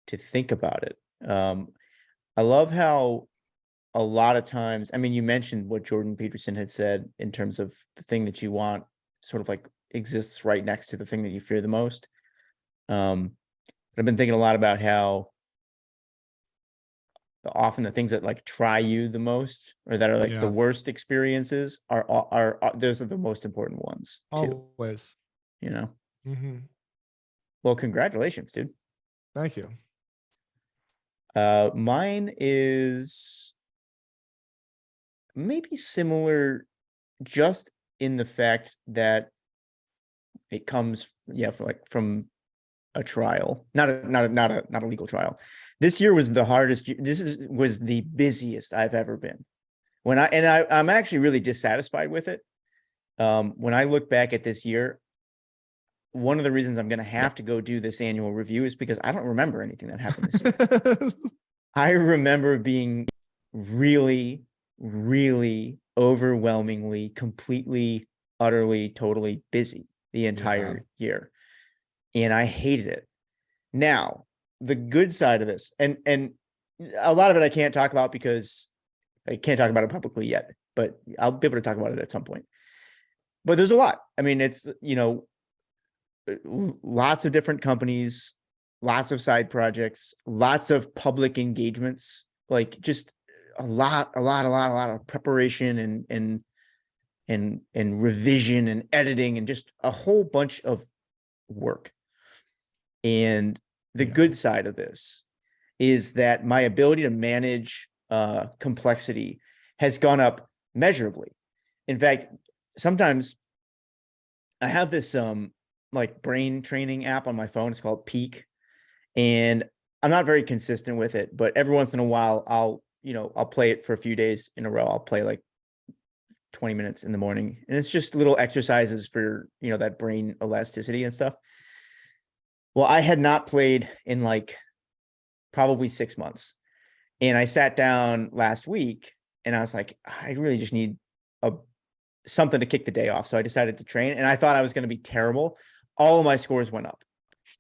to think about it. I love how a lot of times, I mean, you mentioned what Jordan Peterson had said in terms of the thing that you want sort of like exists right next to the thing that you fear the most. But I've been thinking a lot about how often the things that like try you the most or that are like the Yeah. worst experiences are those are the most important ones too, Always. you know. Hmm. Well, congratulations, dude. Thank you. Mine is maybe similar just in the fact that it comes, yeah, from a trial, not a legal trial. This year was the hardest. Was the busiest I've ever been. I'm actually really dissatisfied with it. When I look back at this year, one of the reasons I'm going to have to go do this annual review is because I don't remember anything that happened this year. I remember being really, really overwhelmingly, completely, utterly, totally busy the Yeah. entire year. And I hated it. Now, the good side of this, and a lot of it I can't talk about because I can't talk about it publicly yet, but I'll be able to talk about it at some point. But there's a lot. I mean, it's, lots of different companies, lots of side projects, lots of public engagements, like just a lot of preparation and revision and editing and just a whole bunch of work. And the Yeah. good side of this is that my ability to manage complexity has gone up measurably. In fact, sometimes I have this like brain training app on my phone. It's called Peak, and I'm not very consistent with it, but every once in a while I'll play it for a few days in a row. I'll play like 20 minutes in the morning, and it's just little exercises for that brain elasticity and stuff. Well, I had not played in like probably 6 months. And I sat down last week and I was like, I really just need a something to kick the day off. So I decided to train and I thought I was going to be terrible. All of my scores went up.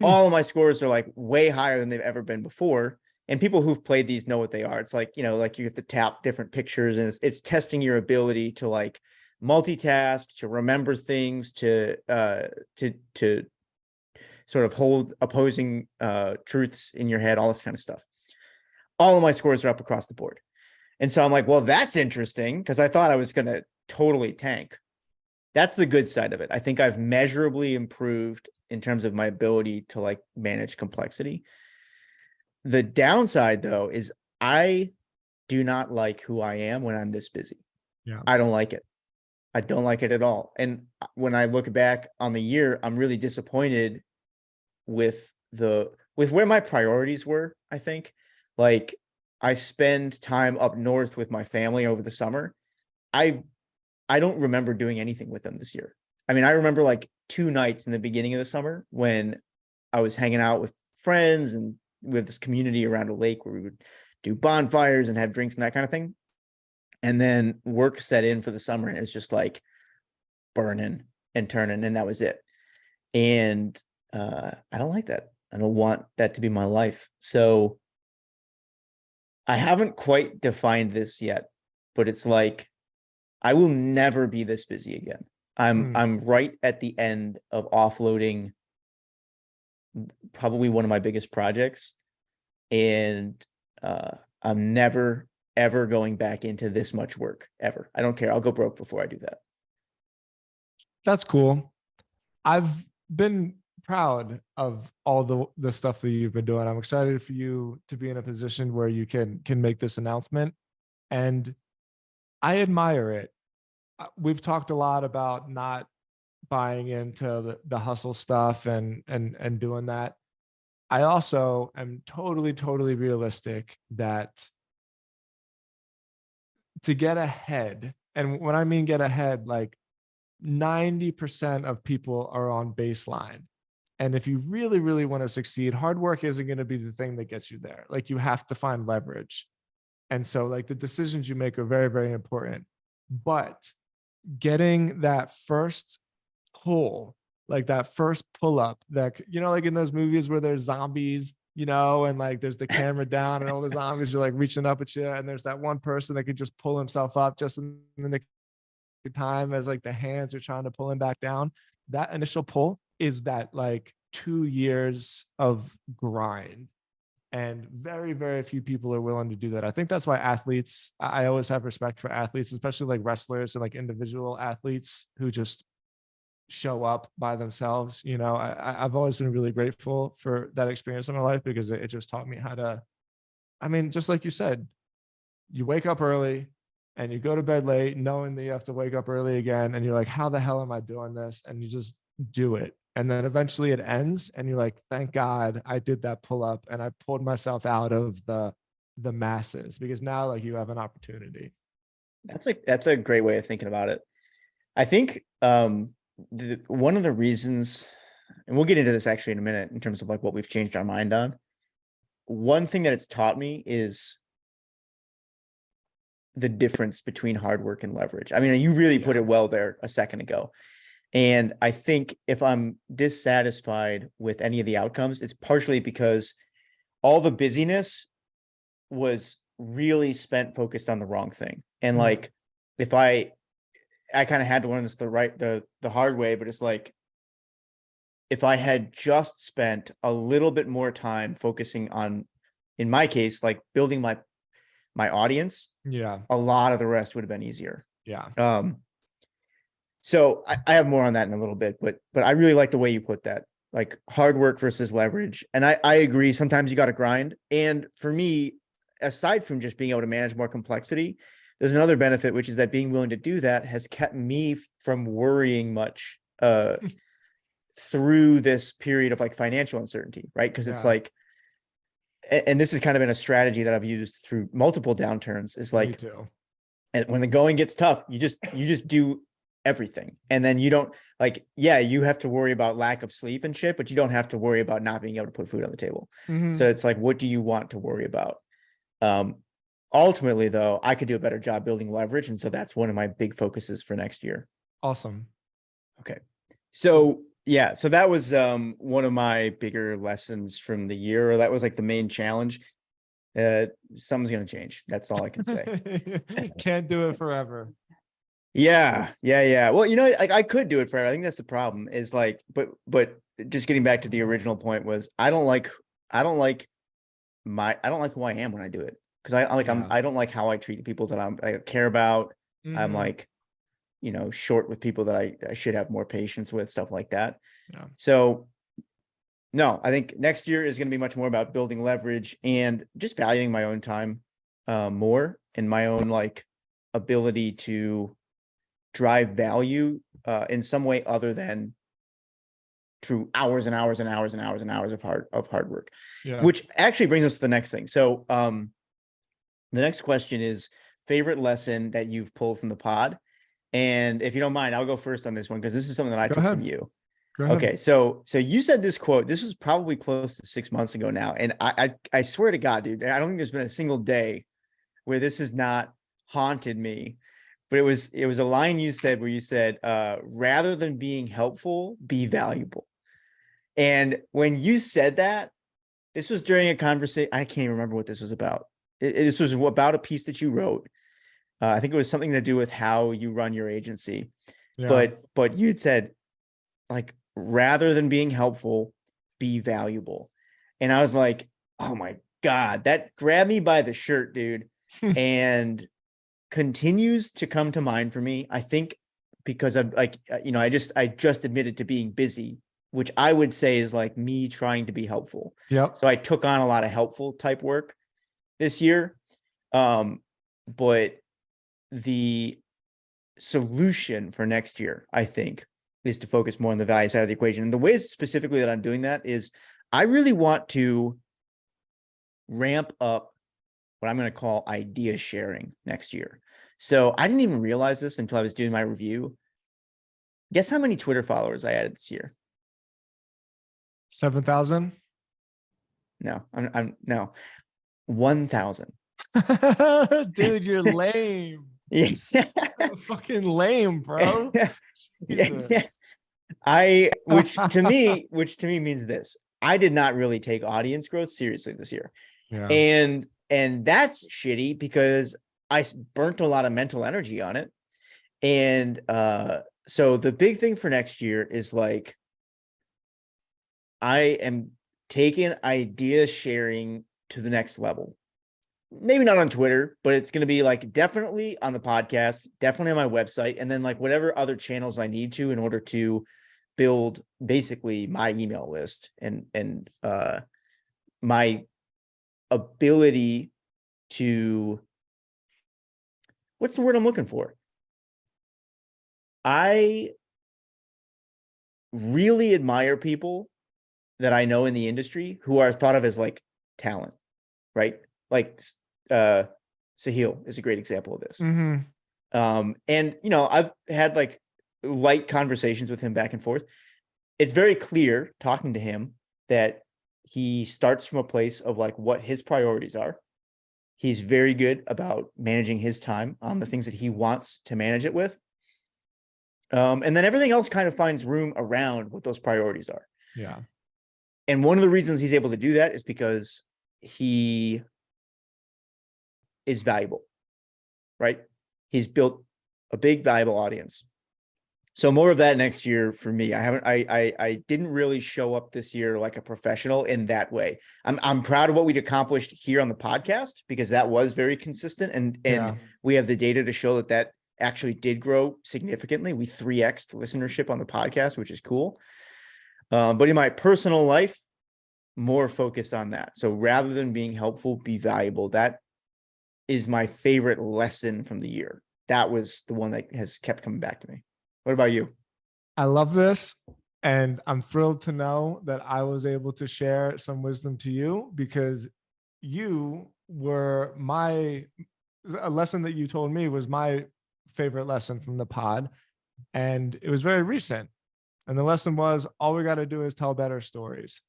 All of my scores are like way higher than they've ever been before. And people who've played these know what they are. It's like, like you have to tap different pictures and it's testing your ability to like multitask, to remember things, to sort of hold opposing truths in your head, all this kind of stuff. All of my scores are up across the board. And so I'm like, well, that's interesting because I thought I was going to totally tank. That's the good side of it. I think I've measurably improved in terms of my ability to like manage complexity. The downside though is I do not like who I am when I'm this busy. Yeah. I don't like it. I don't like it at all. And when I look back on the year, I'm really disappointed with where my priorities were, I think. Like I spend time up north with my family over the summer. I don't remember doing anything with them this year. I mean, I remember like 2 nights in the beginning of the summer when I was hanging out with friends and with this community around a lake where we would do bonfires and have drinks and that kind of thing. And then work set in for the summer and it was just like burning and turning, and that was it. And I don't like that. I don't want that to be my life. So I haven't quite defined this yet, but it's like I will never be this busy again. I'm right at the end of offloading probably one of my biggest projects, and I'm never ever going back into this much work ever. I don't care. I'll go broke before I do that. That's cool. I've been proud of all the stuff that you've been doing. I'm excited for you to be in a position where you can make this announcement, and I admire it. We've talked a lot about not buying into the hustle stuff and doing that. I also am totally realistic that to get ahead, and when I mean get ahead, like 90% of people are on baseline. And if you really want to succeed, hard work isn't going to be the thing that gets you there. Like you have to find leverage. And so like the decisions you make are very important. But getting that first pull, like that first pull up, that, you know, like in those movies where there's zombies, you know, and like there's the camera down and all the zombies are like reaching up at you, and there's that one person that could just pull himself up just in the nick of time as like the hands are trying to pull him back down. That initial pull is that like 2 years of grind, and very few people are willing to do that. I think that's why athletes, I always have respect for athletes, especially like wrestlers and like individual athletes who just show up by themselves. You know, I've always been really grateful for that experience in my life, because it just taught me how to, I mean, just like you said, you wake up early and you go to bed late knowing that you have to wake up early again, and you're like, how the hell am I doing this? And you just do it, and then eventually it ends and you're like, thank God I did that pull up and I pulled myself out of the masses, because now like you have an opportunity. That's a great way of thinking about it. I think one of the reasons, and we'll get into this actually in a minute in terms of like what we've changed our mind on. One thing that it's taught me is the difference between hard work and leverage. I mean, you really put it well there a second ago. And I think if I'm dissatisfied with any of the outcomes, it's partially because all the busyness was really spent focused on the wrong thing. And like, if I kind of had to learn this the hard way, but it's like, if I had just spent a little bit more time focusing on, in my case, like building my audience, Yeah. a lot of the rest would have been easier. Yeah. So I have more on that in a little bit, but I really like the way you put that, like hard work versus leverage. And I agree. Sometimes you got to grind. And for me, aside from just being able to manage more complexity, there's another benefit, which is that being willing to do that has kept me from worrying much through this period of like financial uncertainty, right? Because it's like, and this has kind of been a strategy that I've used through multiple downturns, is like, me too. and when the going gets tough, you just do everything. And then you don't, like, yeah, you have to worry about lack of sleep and shit, but you don't have to worry about not being able to put food on the table. So it's like, what do you want to worry about? Ultimately though, I could do a better job building leverage. And so that's one of my big focuses for next year. Awesome. Okay. So yeah, so that was one of my bigger lessons from the year, or that was like the main challenge. Something's gonna change. That's all I can say. Can't do it forever. Yeah. Well, you know, like I could do it forever. I think that's the problem, is like, but just getting back to the original point was, I don't like who I am when I do it. Cause I don't like how I treat the people that I care about. I'm like, you know, short with people that I should have more patience with, stuff like that. Yeah. So no, I think next year is going to be much more about building leverage and just valuing my own time more, and my own like ability to drive value in some way other than through hours and hours and hours and hours and hours of hard work. Yeah. Which actually brings us to the next thing. So the next question is favorite lesson that you've pulled from the pod. And if you don't mind, I'll go first on this one, because this is something that I took from you. Okay, so you said this quote. This was probably close to 6 months ago now, and I swear to God, dude, I don't think there's been a single day where this has not haunted me. But it was a line you said, where you said, rather than being helpful, be valuable. And when you said that, this was during a conversation. I can't even remember what this was about. This was about a piece that you wrote. I think it was something to do with how you run your agency. Yeah. But you'd said, like, rather than being helpful, be valuable. And I was like, oh my God, that grabbed me by the shirt, dude. And continues to come to mind for me. I think because I'm like, you know, I just admitted to being busy, which I would say is like me trying to be helpful. Yep. So I took on a lot of helpful type work this year. But the solution for next year, I think, is to focus more on the value side of the equation. And the ways specifically that I'm doing that is I really want to ramp up what I'm going to call idea sharing next year. So I didn't even realize this until I was doing my review. Guess how many Twitter followers I added this year? 7,000. No, I'm no 1,000. Dude, you're lame. Yeah. Fucking lame, bro. Yeah. Which to me means this. I did not really take audience growth seriously this year. Yeah. And that's shitty because I burnt a lot of mental energy on it. And so the big thing for next year is like, I am taking idea sharing to the next level. Maybe not on Twitter, but it's going to be like definitely on the podcast, definitely on my website, and then like whatever other channels I need to in order to build basically my email list and my ability to, what's the word I'm looking for? I really admire people that I know in the industry who are thought of as like talent, right? Like Sahil is a great example of this. Mm-hmm. And you know, I've had like light conversations with him back and forth. It's very clear talking to him that he starts from a place of like what his priorities are. He's very good about managing his time on the things that he wants to manage it with. And then everything else kind of finds room around what those priorities are. Yeah. And one of the reasons he's able to do that is because he is valuable, right? He's built a big, valuable audience. So more of that next year for me. I didn't really show up this year like a professional in that way. I'm proud of what we'd accomplished here on the podcast because that was very consistent and we have the data to show that actually did grow significantly. We 3x'd listenership on the podcast, which is cool. But in my personal life, more focused on that. So rather than being helpful, be valuable. That is my favorite lesson from the year. That was the one that has kept coming back to me. What about you? I love this. And I'm thrilled to know that I was able to share some wisdom to you because you were a lesson that you told me was my favorite lesson from the pod. And it was very recent. And the lesson was all we got to do is tell better stories.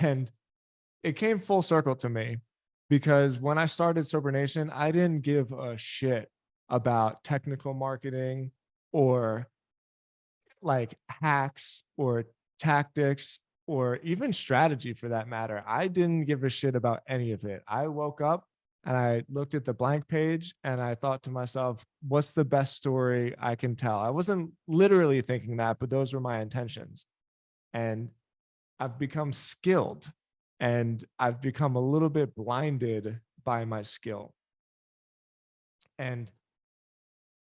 And it came full circle to me because when I started Sober Nation, I didn't give a shit about technical marketing or like hacks or tactics or even strategy for that matter. I didn't give a shit about any of it. I woke up and I looked at the blank page and I thought to myself, what's the best story I can tell? I wasn't literally thinking that, but those were my intentions. And I've become skilled and I've become a little bit blinded by my skill. And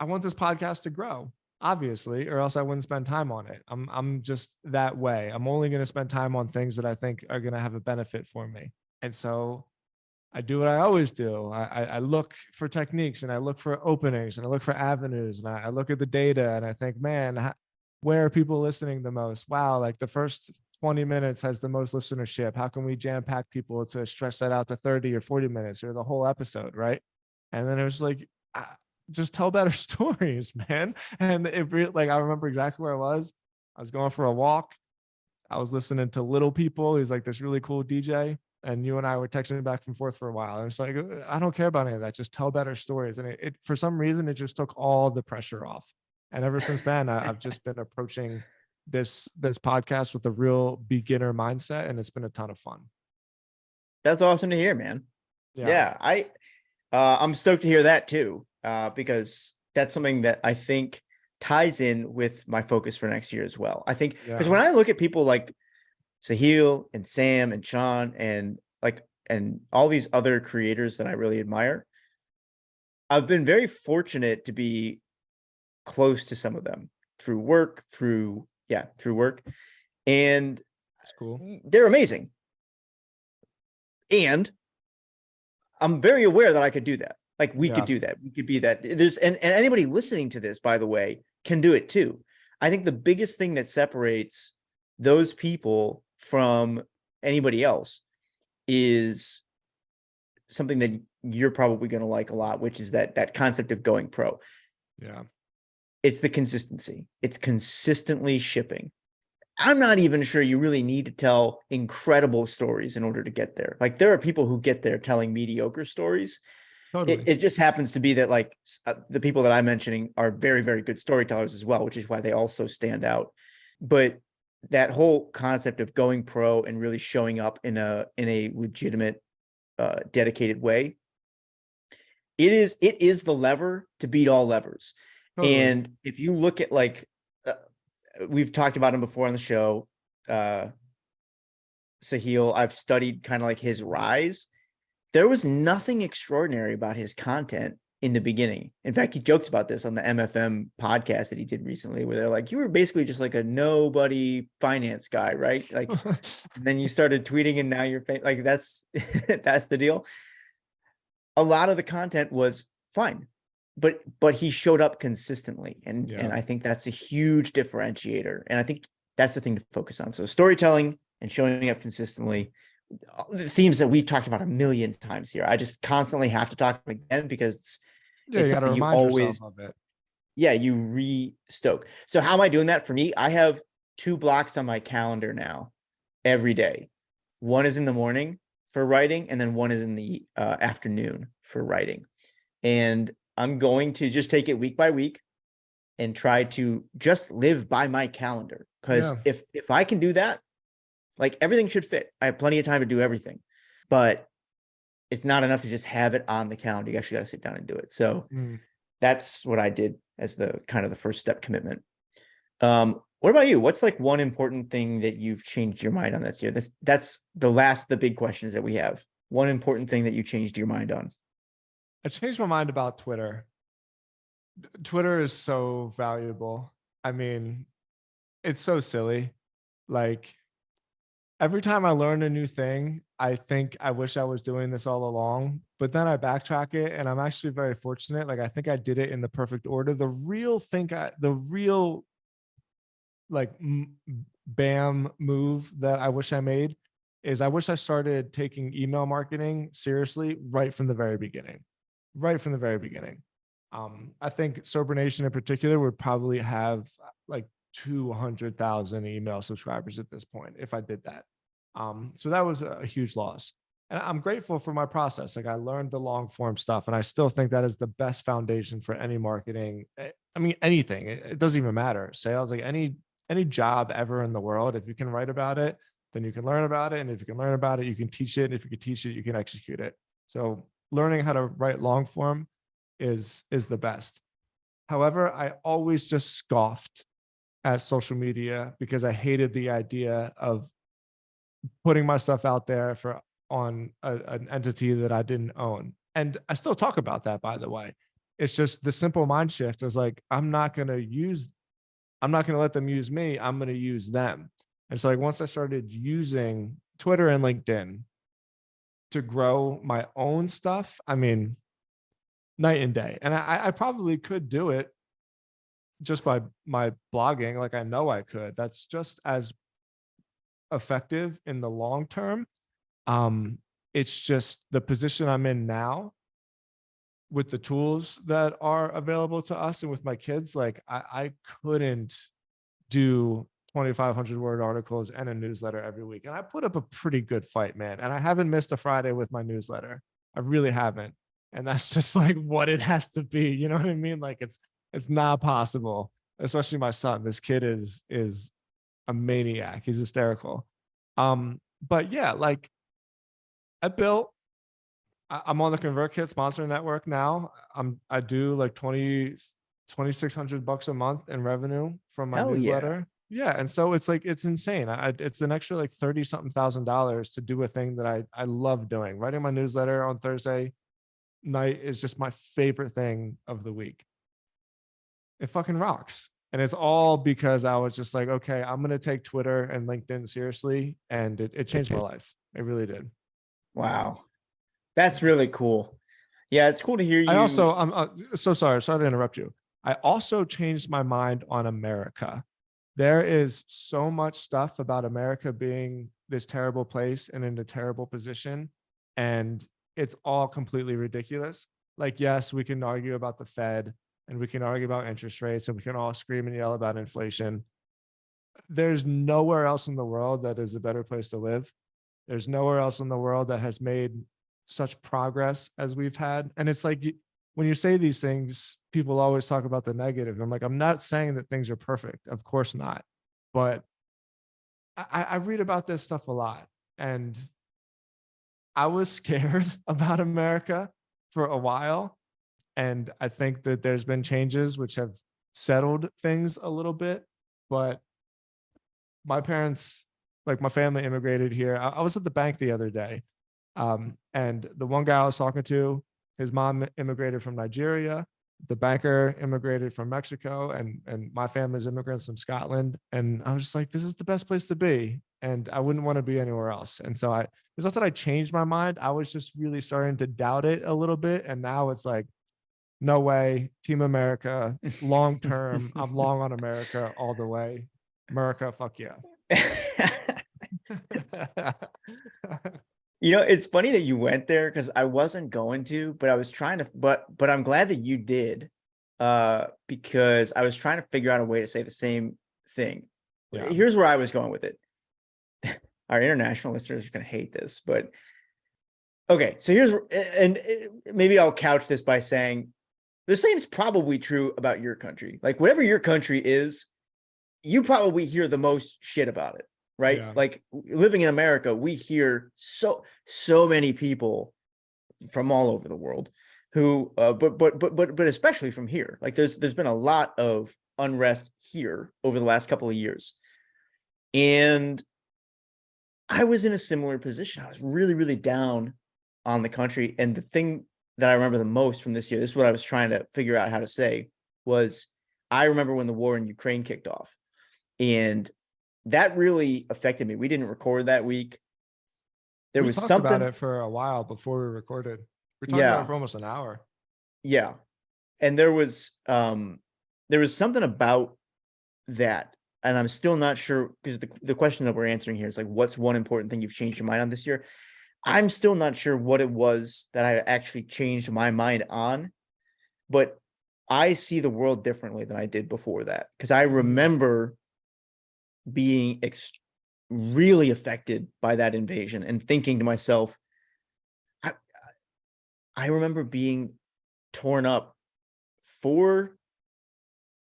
I want this podcast to grow, obviously, or else I wouldn't spend time on it. I'm just that way. I'm only going to spend time on things that I think are going to have a benefit for me. And so I do what I always do. I look for techniques and I look for openings and I look for avenues and I look at the data and I think, man, where are people listening the most? Wow, like the first 20 minutes has the most listenership. How can we jam pack people to stretch that out to 30 or 40 minutes or the whole episode, right? And then it was like, just tell better stories, man. And it really, like, I remember exactly where I was. I was going for a walk. I was listening to Little People. He's like this really cool DJ. And you and I were texting back and forth for a while. And it's like, I don't care about any of that. Just tell better stories. And it for some reason, it just took all the pressure off. And ever since then, I've just been approaching this podcast with a real beginner mindset. And it's been a ton of fun. That's awesome to hear, man. Yeah, I'm stoked to hear that too, because that's something that I think ties in with my focus for next year as well. I think because when I look at people like Sahil and Sam and Sean and all these other creators that I really admire, I've been very fortunate to be close to some of them through work, and That's cool. They're amazing. And I'm very aware that I could do that. Like we could do that. We could be that. And anybody listening to this, by the way, can do it too. I think the biggest thing that separates those people from anybody else is something that you're probably going to like a lot, which is that concept of going pro. Yeah. It's the consistency. It's consistently shipping. I'm not even sure you really need to tell incredible stories in order to get there. Like, there are people who get there telling mediocre stories. Totally. It just happens to be that, like, the people that I'm mentioning are very, very good storytellers as well, which is why they also stand out. But that whole concept of going pro and really showing up in a legitimate, dedicated way, it is the lever to beat all levers. Totally. And if you look at, like, we've talked about him before on the show, Sahil, I've studied kind of like his rise. There was nothing extraordinary about his content in the beginning. In fact, he jokes about this on the MFM podcast that he did recently, where they're like, you were basically just like a nobody finance guy, right? Like, and then you started tweeting and now you're like, that's the deal. A lot of the content was fine, but he showed up consistently. And I think that's a huge differentiator. And I think that's the thing to focus on. So storytelling and showing up consistently, the themes that we've talked about a million times here. I just constantly have to talk again because it's you got to something you remind yourself always, of it. yeah, you re-stoke. So how am I doing that? For me, I have 2 blocks on my calendar now every day. One is in the morning for writing, and then one is in the afternoon for writing. And I'm going to just take it week by week and try to just live by my calendar. Because if I can do that, like, everything should fit. I have plenty of time to do everything, but it's not enough to just have it on the calendar. You actually got to sit down and do it. So that's what I did as the kind of the first step commitment. What about you? What's like one important thing that you've changed your mind on this year? That's the big questions that we have. One important thing that you changed your mind on. I changed my mind about Twitter. Twitter is so valuable. I mean, it's so silly. Like, every time I learn a new thing, I think I wish I was doing this all along, but then I backtrack it and I'm actually very fortunate. Like, I think I did it in the perfect order. The real like bam move that I wish I made is I wish I started taking email marketing seriously right from the very beginning. I think Sober Nation in particular would probably have like 200,000 email subscribers at this point if I did that. So that was a huge loss. And I'm grateful for my process. Like, I learned the long form stuff, and I still think that is the best foundation for any marketing. I mean, anything. It doesn't even matter. Sales, like any job ever in the world. If you can write about it, then you can learn about it. And if you can learn about it, you can teach it. And if you can teach it, you can execute it. So learning how to write long form is the best. However, I always just scoffed at social media because I hated the idea of putting myself out there on an entity that I didn't own. And I still talk about that, by the way. It's just the simple mind shift is like, I'm not going to let them use me. I'm going to use them. And so, like, once I started using Twitter and LinkedIn to grow my own stuff, I mean, night and day. And I probably could do it just by my blogging. Like, I know I could. That's just as effective in the long term. It's just the position I'm in now with the tools that are available to us and with my kids. Like, I couldn't do 2,500 word articles and a newsletter every week. And I put up a pretty good fight, man. And I haven't missed a Friday with my newsletter. I really haven't. And that's just like what it has to be. You know what I mean? Like, it's not possible, especially my son. This kid is a maniac. He's hysterical. But yeah, like, I'm on the ConvertKit sponsor network now. I do like 2,600 bucks a month in revenue from my newsletter. Yeah. And so it's like, it's insane. It's an extra like 30 something $1,000 to do a thing that I love doing. Writing my newsletter on Thursday night is just my favorite thing of the week. It fucking rocks. And it's all because I was just like, okay, I'm going to take Twitter and LinkedIn seriously. And it changed my life. It really did. Wow. That's really cool. Yeah, it's cool to hear you. I'm so sorry to interrupt you. I also changed my mind on America. there is so much stuff about America being this terrible place and in a terrible position, and it's all completely ridiculous. Like, yes, we can argue about the Fed and we can argue about interest rates and we can all scream and yell about inflation. There's nowhere else in the world that is a better place to live. There's nowhere else in the world that has made such progress as we've had. And it's like, when you say these things, people always talk about the negative. I'm like, I'm not saying that things are perfect. Of course not. But I read about this stuff a lot. And I was scared about America for a while. And I think that there's been changes which have settled things a little bit. But my parents, like my family immigrated here. I was at the bank the other day. And the one guy I was talking to, his mom immigrated from Nigeria. The banker immigrated from Mexico, and my family's immigrants from Scotland. And I was just like, this is the best place to be. And I wouldn't want to be anywhere else. And so it's not that I changed my mind. I was just really starting to doubt it a little bit. And now it's like, no way, Team America, long term. I'm long on America all the way. America, fuck yeah. It's funny that you went there because I wasn't going to, but I was trying to, but I'm glad that you did, because I was trying to figure out a way to say the same thing. Yeah. Here's where I was going with it. Our international listeners are going to hate this, but okay. So and maybe I'll couch this by saying the same is probably true about your country. Like whatever your country is, you probably hear the most shit about it. Right. Yeah. Like living in America, we hear so many people from all over the world who, but especially from here, like there's been a lot of unrest here over the last couple of years. And I was in a similar position. I was really, really down on the country. And the thing that I remember the most from this year, this is what I was trying to figure out how to say, was I remember when the war in Ukraine kicked off. And that really affected me. We didn't record that week. We was talked something about it for a while before we recorded. We talked about it for almost an hour. Yeah. And there was something about that. And I'm still not sure, because the question that we're answering here is like, what's one important thing you've changed your mind on this year? I'm still not sure what it was that I actually changed my mind on, but I see the world differently than I did before that. Because I remember being really affected by that invasion and thinking to myself, I remember being torn up for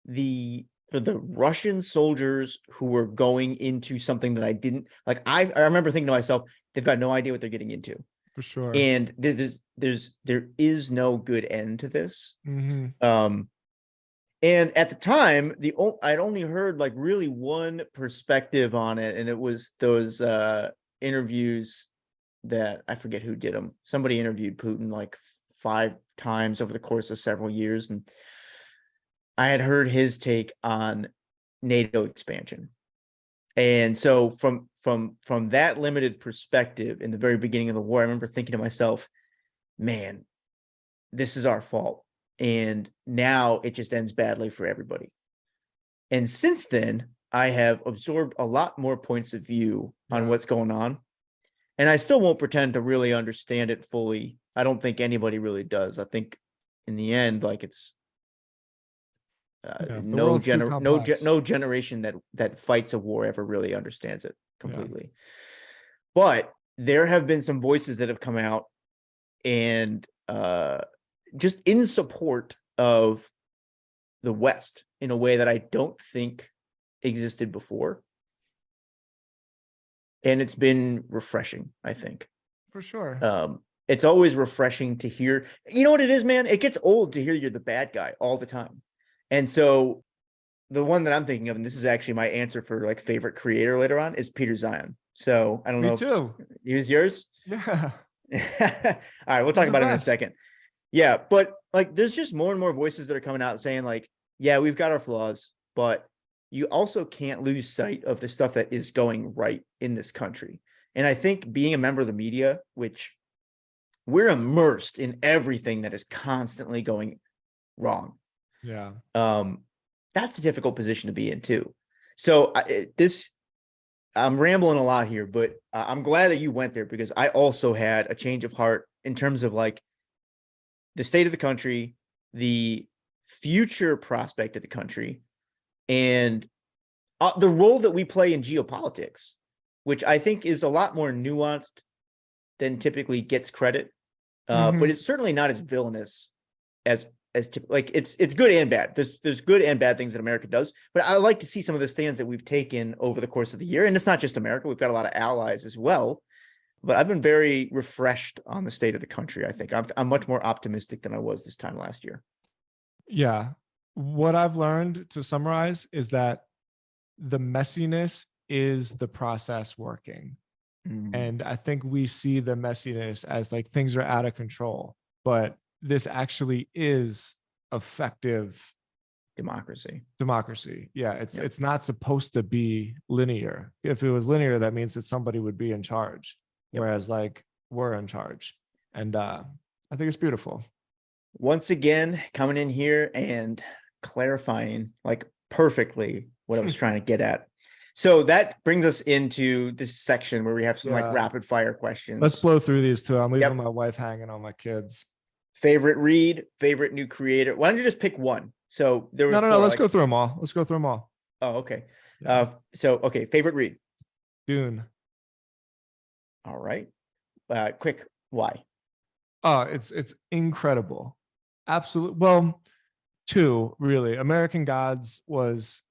the Russian soldiers who were going into something that I didn't like. I remember thinking to myself, they've got no idea what they're getting into. For sure. And there is no good end to this. Mm-hmm. And at the time, I'd only heard like really one perspective on it, and it was those interviews that I forget who did them. Somebody interviewed Putin like 5 times over the course of several years, and I had heard his take on NATO expansion. And so from that limited perspective in the very beginning of the war, I remember thinking to myself, man, this is our fault. And now it just ends badly for everybody. And since then, I have absorbed a lot more points of view on what's going on. And I still won't pretend to really understand it fully. I don't think anybody really does. I think in the end, like it's no generation that fights a war ever really understands it completely. Yeah. But there have been some voices that have come out and just in support of the West in a way that I don't think existed before. And it's been refreshing, I think. For sure. It's always refreshing to hear. You know what it is, man? It gets old to hear you're the bad guy all the time. And so the one that I'm thinking of, and this is actually my answer for like favorite creator later on, is Peter Zion. So I don't know. Me too. He was yours? Yeah. All right, we'll talk about it in a second. Yeah, but like there's just more and more voices that are coming out saying like, yeah, we've got our flaws, but you also can't lose sight of the stuff that is going right in this country. And I think being a member of the media, which we're immersed in everything that is constantly going wrong. Yeah. That's a difficult position to be in too. So I'm rambling a lot here, but I'm glad that you went there because I also had a change of heart in terms of like the state of the country, the future prospect of the country, and the role that we play in geopolitics, which I think is a lot more nuanced than typically gets credit. But it's certainly not as villainous as like it's good and bad. There's good and bad things that America does, but I like to see some of the stands that we've taken over the course of the year. And it's not just America; we've got a lot of allies as well. But I've been very refreshed on the state of the country. I think I'm much more optimistic than I was this time last year. Yeah. What I've learned, to summarize, is that the messiness is the process working. And I think we see the messiness as like things are out of control, but this actually is effective Democracy. Yeah, it's not supposed to be linear. If it was linear, that means that somebody would be in charge. Yep. Whereas like we're in charge. And I think it's beautiful. Once again, coming in here and clarifying like perfectly what I was trying to get at. So that brings us into this section where we have some like rapid fire questions. Let's blow through these two. I'm leaving my wife hanging on my kids. Favorite read, favorite new creator. Why don't you just pick one? So there were no. Let's go through them all. Let's go through them all. Oh, okay. Yeah. Okay. Favorite read. Dune. All right. Quick. Why? It's incredible. Absolutely. Well, two really. American Gods was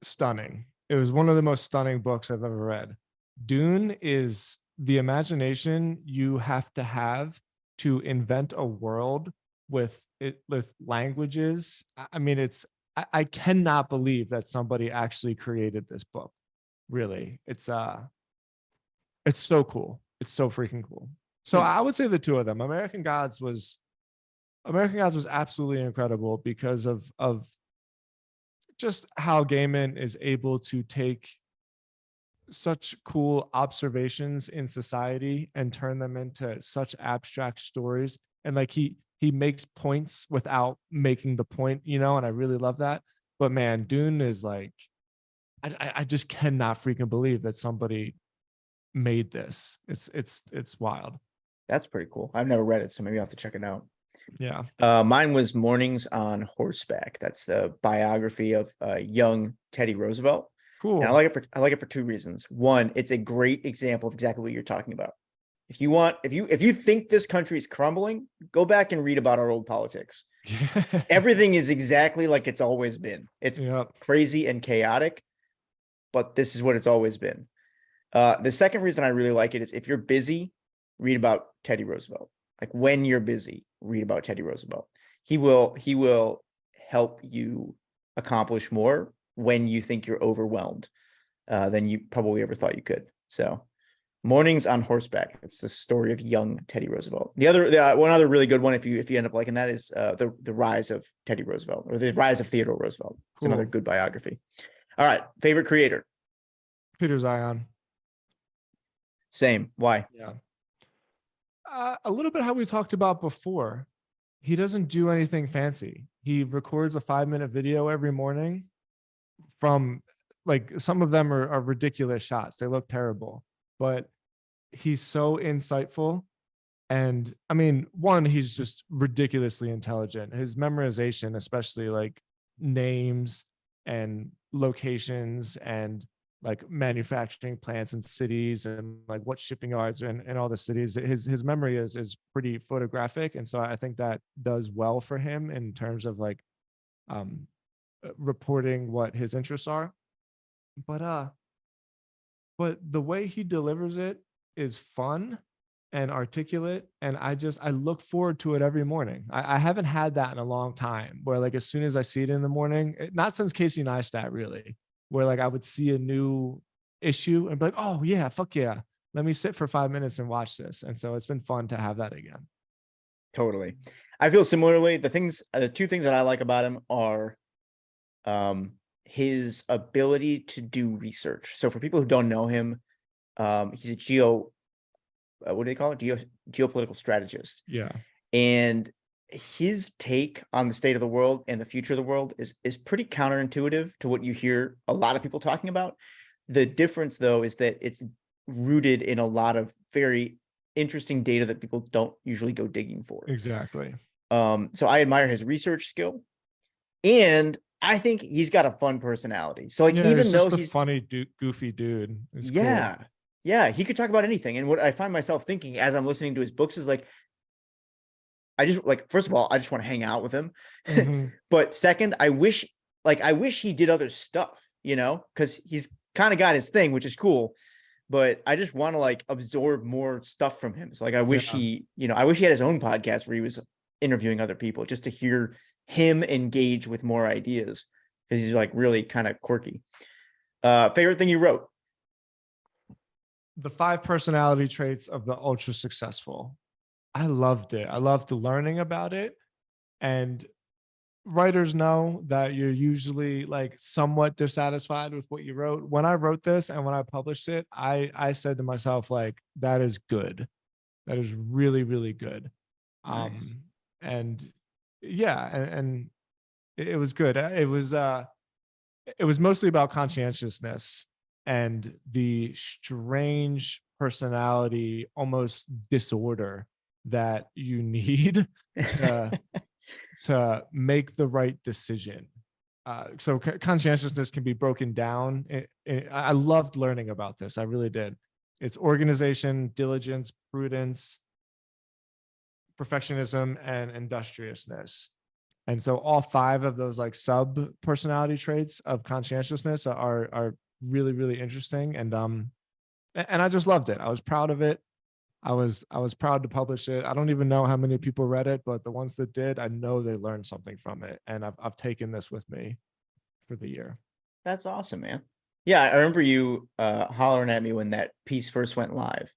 stunning. It was one of the most stunning books I've ever read. Dune is the imagination you have to invent a world with languages. I mean, I cannot believe that somebody actually created this book. Really, it's so cool. It's so freaking cool. So I would say the two of them. American Gods was absolutely incredible because of just how Gaiman is able to take such cool observations in society and turn them into such abstract stories. And like he makes points without making the point, and I really love that. But man, Dune is like, I just cannot freaking believe that somebody made this. It's wild. That's pretty cool. I've never read it, so maybe I'll have to check it out. Yeah. Mine was Mornings on Horseback. That's the biography of young Teddy Roosevelt. Cool. And I like it for two reasons. One, it's a great example of exactly what you're talking about. If you think this country is crumbling, go back and read about our old politics. Everything is exactly like it's always been. It's crazy and chaotic, but this is what it's always been. The second reason I really like it is if you're busy, read about Teddy Roosevelt. Like when you're busy, read about Teddy Roosevelt. He will help you accomplish more when you think you're overwhelmed than you probably ever thought you could. So Mornings on Horseback. It's the story of young Teddy Roosevelt. The other one other really good one, if you end up liking that, is the rise of Teddy Roosevelt, or the rise of Theodore Roosevelt. It's another good biography. All right. Favorite creator. Peter Zion. Same. Why? Yeah. A little bit how we talked about before. He doesn't do anything fancy. He records a 5-minute video every morning from, like, some of them are ridiculous shots. They look terrible, but he's so insightful. And I mean, one, he's just ridiculously intelligent. His memorization, especially like names and locations and like manufacturing plants and cities and like what shipping yards and all the cities, his memory is pretty photographic. And so I think that does well for him in terms of like reporting what his interests are. But the way he delivers it is fun and articulate, and I look forward to it every morning. I haven't had that in a long time, where like as soon as I see it in the morning, not since Casey Neistat really, where like I would see a new issue and be like, oh yeah, fuck yeah, let me sit for 5 minutes and watch this. And so it's been fun to have that again. Totally. I feel similarly. The two things that I like about him are his ability to do research. So for people who don't know him, he's a what do they call it? Geopolitical strategist. Yeah. And his take on the state of the world and the future of the world is pretty counterintuitive to what you hear a lot of people talking about. The difference, though, is that it's rooted in a lot of very interesting data that people don't usually go digging for. Exactly. So I admire his research skill, and I think he's got a fun personality. So like, Yeah, even he's though just a he's funny, goofy dude. It's cool. yeah, yeah, he could talk about anything. And what I find myself thinking as I'm listening to his books is like, I just like, first of all, I just want to hang out with him. Mhm. But second, I wish he did other stuff, because he's kind of got his thing, which is cool. But I just want to like absorb more stuff from him. So like, I wish Yeah. I wish he had his own podcast where he was interviewing other people just to hear him engage with more ideas, because he's like really kind of quirky. Favorite thing you wrote? The 5 personality traits of the ultra successful. I loved it. I loved learning about it. And writers know that you're usually like somewhat dissatisfied with what you wrote. When I wrote this and when I published it, I said to myself, like, that is good. That is really, really good. Nice. Um, and yeah, and it was good. It was mostly about conscientiousness and the strange personality, almost disorder that you need to make the right decision. So conscientiousness can be broken down. I loved learning about this. I really did. It's organization, diligence, prudence, perfectionism, and industriousness. And so all 5 of those like sub personality traits of conscientiousness are really, really interesting. And I just loved it. I was proud of it. I was proud to publish it. I don't even know how many people read it, but the ones that did, I know they learned something from it. And I've taken this with me for the year. That's awesome, man. Yeah, I remember you hollering at me when that piece first went live.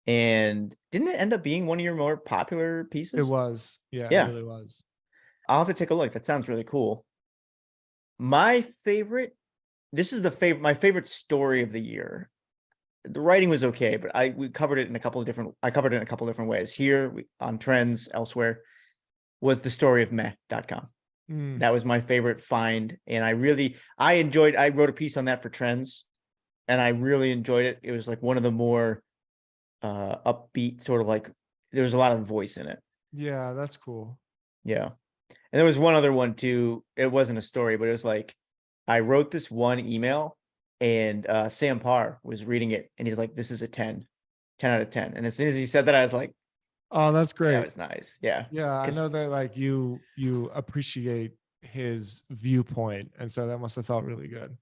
And didn't it end up being one of your more popular It pieces? was, yeah, it Yeah, really was. I'll have to take a look. That sounds really cool. My favorite, this is my favorite story of the year. The writing was okay, but we covered it in a couple of different, I covered it in a couple of different ways. Here on Trends, elsewhere, was the story of meh.com. Mm, That was my favorite find. And I wrote a piece on that for Trends, and I really enjoyed it. It was like one of the more upbeat, sort of like, there was a lot of voice in it. yeah, that's cool. Yeah. And there was one other one too. It wasn't a story, but it was like, I wrote this one email, and Sam Parr was reading it, and he's like, this is a 10 out of 10. And as soon as he said that, I was like, Oh, that's that great. was nice. Yeah. Yeah, I Cause know that like you appreciate his viewpoint, and so that must have felt really good.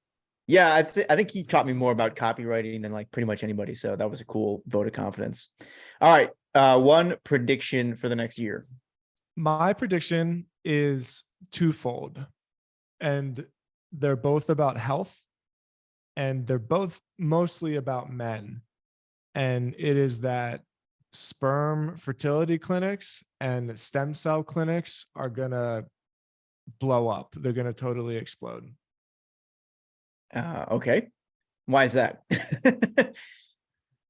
yeah, I think he taught me more about copywriting than like pretty much anybody. So that was a cool vote of confidence. All right. One prediction for the next year. My prediction is twofold, and they're both about health, and they're both mostly about men. And it is that sperm fertility clinics and stem cell clinics are going to blow up. They're going to totally explode. Okay. Why is that?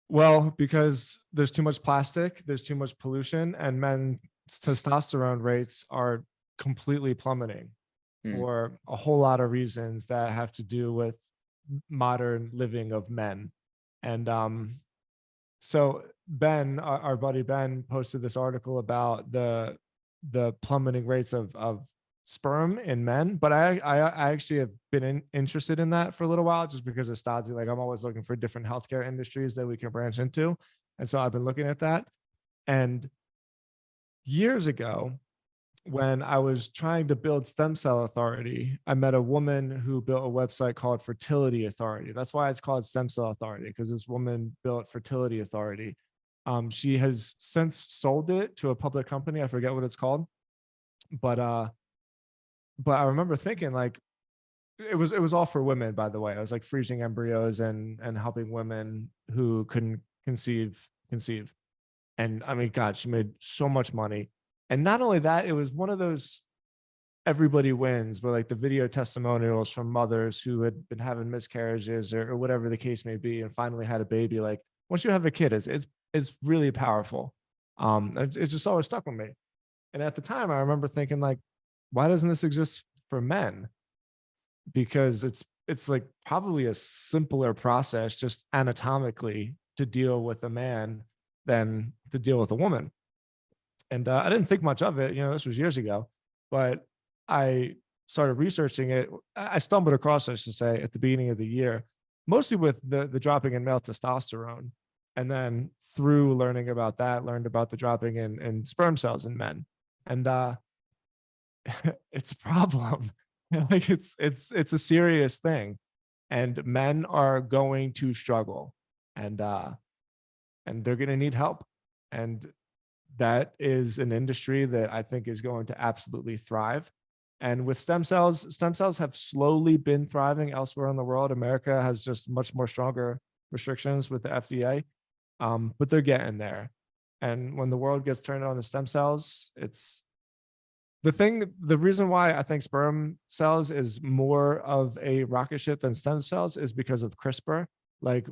Well, because there's too much plastic, there's too much pollution, and men's testosterone rates are completely plummeting Hmm. for a whole lot of reasons that have to do with modern living of men. And so Ben, our buddy Ben, posted this article about the plummeting rates of sperm in men. But I actually have been interested in that for a little while, just because of Stasi. Like, I'm always looking for different healthcare industries that we can branch into, and so I've been looking at that. And years ago, when I was trying to build Stem Cell Authority, I met a woman who built a website called Fertility Authority. That's why it's called Stem Cell Authority, because this woman built Fertility Authority. She has since sold it to a public company. I forget what it's called, but I remember thinking, like, it was all for women, by the way. It was like freezing embryos and helping women who couldn't conceive. And I mean, God, she made so much money. And not only that, it was one of those everybody wins, where like the video testimonials from mothers who had been having miscarriages, or whatever the case may be, and finally had a baby. Like, once you have a kid, it's really powerful. It just always stuck with me. And at the time, I remember thinking like, why doesn't this exist for men? Because it's like probably a simpler process just anatomically to deal with a man than to deal with a woman. And I didn't think much of it. This was years ago, but I started researching it. I stumbled across, I should say, at the beginning of the year, mostly with the dropping in male testosterone. And then through learning about that, learned about the dropping in sperm cells in men. And it's a problem. Like it's a serious thing. And men are going to struggle, and they're going to need help. And that is an industry that I think is going to absolutely thrive. And with stem cells have slowly been thriving elsewhere in the world. America has just much more stronger restrictions with the FDA, but they're getting there. And when the world gets turned on to stem cells, it's the reason why I think sperm cells is more of a rocket ship than stem cells is because of CRISPR. Like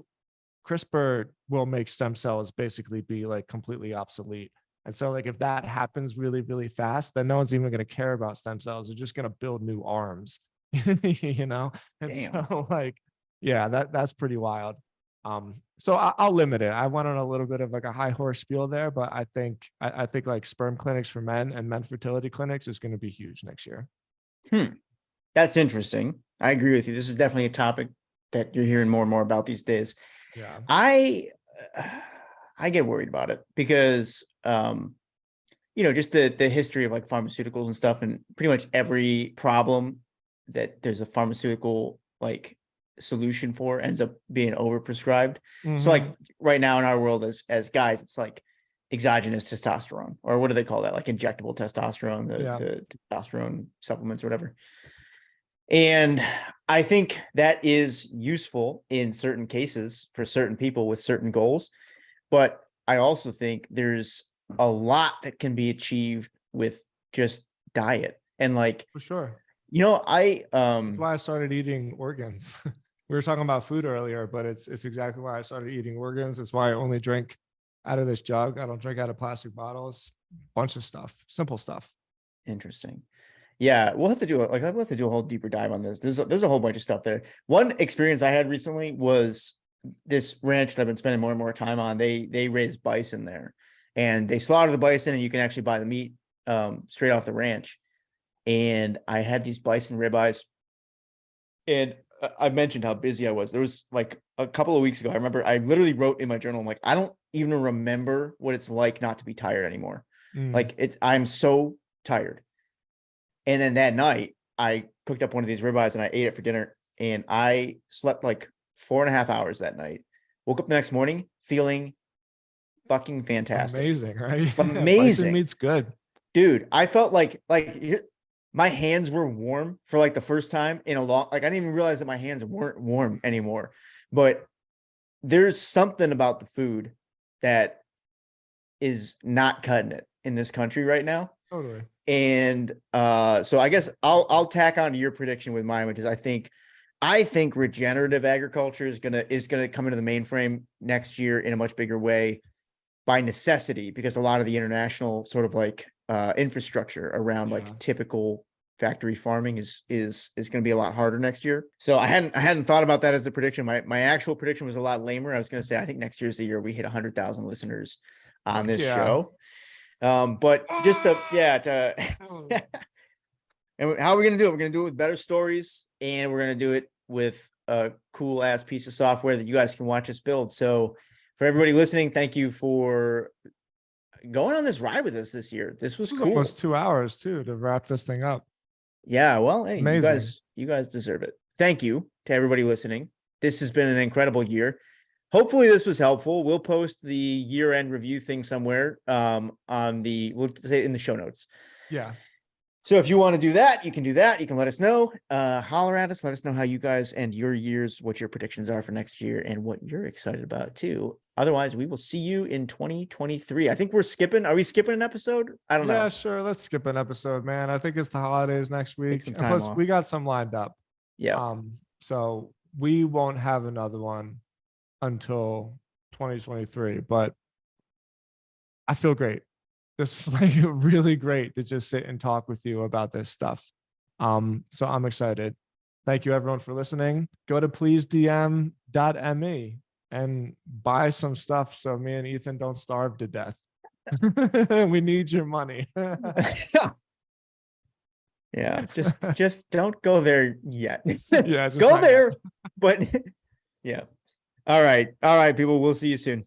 CRISPR will make stem cells basically be like completely obsolete. And so like if that happens really, really fast, then no one's even going to care about stem cells. They're just going to build new arms, And Damn. so like, yeah, that's pretty wild. So I'll limit it. I went on a little bit of like a high horse spiel there, but I think like sperm clinics for men and men fertility clinics is going to be huge next year. That's interesting. I agree with you. This is definitely a topic that you're hearing more and more about these days. Yeah. I get worried about it because just the history of like pharmaceuticals and stuff, and pretty much every problem that there's a pharmaceutical like solution for ends up being overprescribed. So like right now in our world as guys, it's like exogenous testosterone, or what do they call that? Like injectable testosterone, the testosterone supplements or whatever. And I think that is useful in certain cases for certain people with certain goals. But I also think there's a lot that can be achieved with just diet. And like, for sure. That's why I started eating organs. We were talking about food earlier, but it's exactly why I started eating organs. It's why I only drink out of this jug. I don't drink out of plastic bottles. Bunch of stuff, simple stuff. Interesting. Yeah, we'll have to do a whole deeper dive on this. There's a whole bunch of stuff there. One experience I had recently was this ranch that I've been spending more and more time on. They raise bison there, and they slaughter the bison, and you can actually buy the meat straight off the ranch. And I had these bison ribeyes, and I mentioned how busy I was. There was like a couple of weeks ago, I remember I literally wrote in my journal, I'm like, I don't even remember what it's like not to be tired anymore. Like I'm so tired. And then that night I cooked up one of these ribeyes and I ate it for dinner, and I slept like 4.5 hours that night. Woke up the next morning feeling fucking fantastic. Amazing, right? Amazing. Bison meat's good. Dude, I felt like my hands were warm for like the first time in a long, like I didn't even realize that my hands weren't warm anymore. But there's something about the food that is not cutting it in this country right now. Totally. And so I guess I'll tack on to your prediction with mine, which is I think regenerative agriculture is gonna come into the mainframe next year in a much bigger way by necessity, because a lot of the international sort of like infrastructure around like typical factory farming is going to be a lot harder next year. So I hadn't thought about that as a prediction. My actual prediction was a lot lamer. I was going to say I think next year is the year we hit 100,000 listeners on this show. But just to and how are we going to do it? We're going to do it with better stories, and we're going to do it with a cool ass piece of software that you guys can watch us build. So for everybody listening, thank you for going on this ride with us this year. This was cool. Almost 2 hours too to wrap this thing up. Yeah, well, hey, amazing. You guys deserve it. Thank you to everybody listening. This has been an incredible year. Hopefully this was helpful. We'll post the year-end review thing somewhere we'll say in the show notes. Yeah. So if you want to do that, you can do that. You can let us know, holler at us, let us know how you guys and your years, what your predictions are for next year and what you're excited about too. Otherwise, we will see you in 2023. I think we're skipping. Are we skipping an episode? I don't know. Yeah, sure. Let's skip an episode, man. I think it's the holidays next week. And plus, we got some lined up. Yeah. So we won't have another one until 2023, but I feel great. this was like really great to just sit and talk with you about this stuff. So I'm excited. Thank you everyone for listening. Go to pleasedm.me and buy some stuff so me and Ethan don't starve to death. We need your money. Yeah, just don't go there yet. Yeah, just Go not yet. there, but yeah. All right, people. We'll see you soon.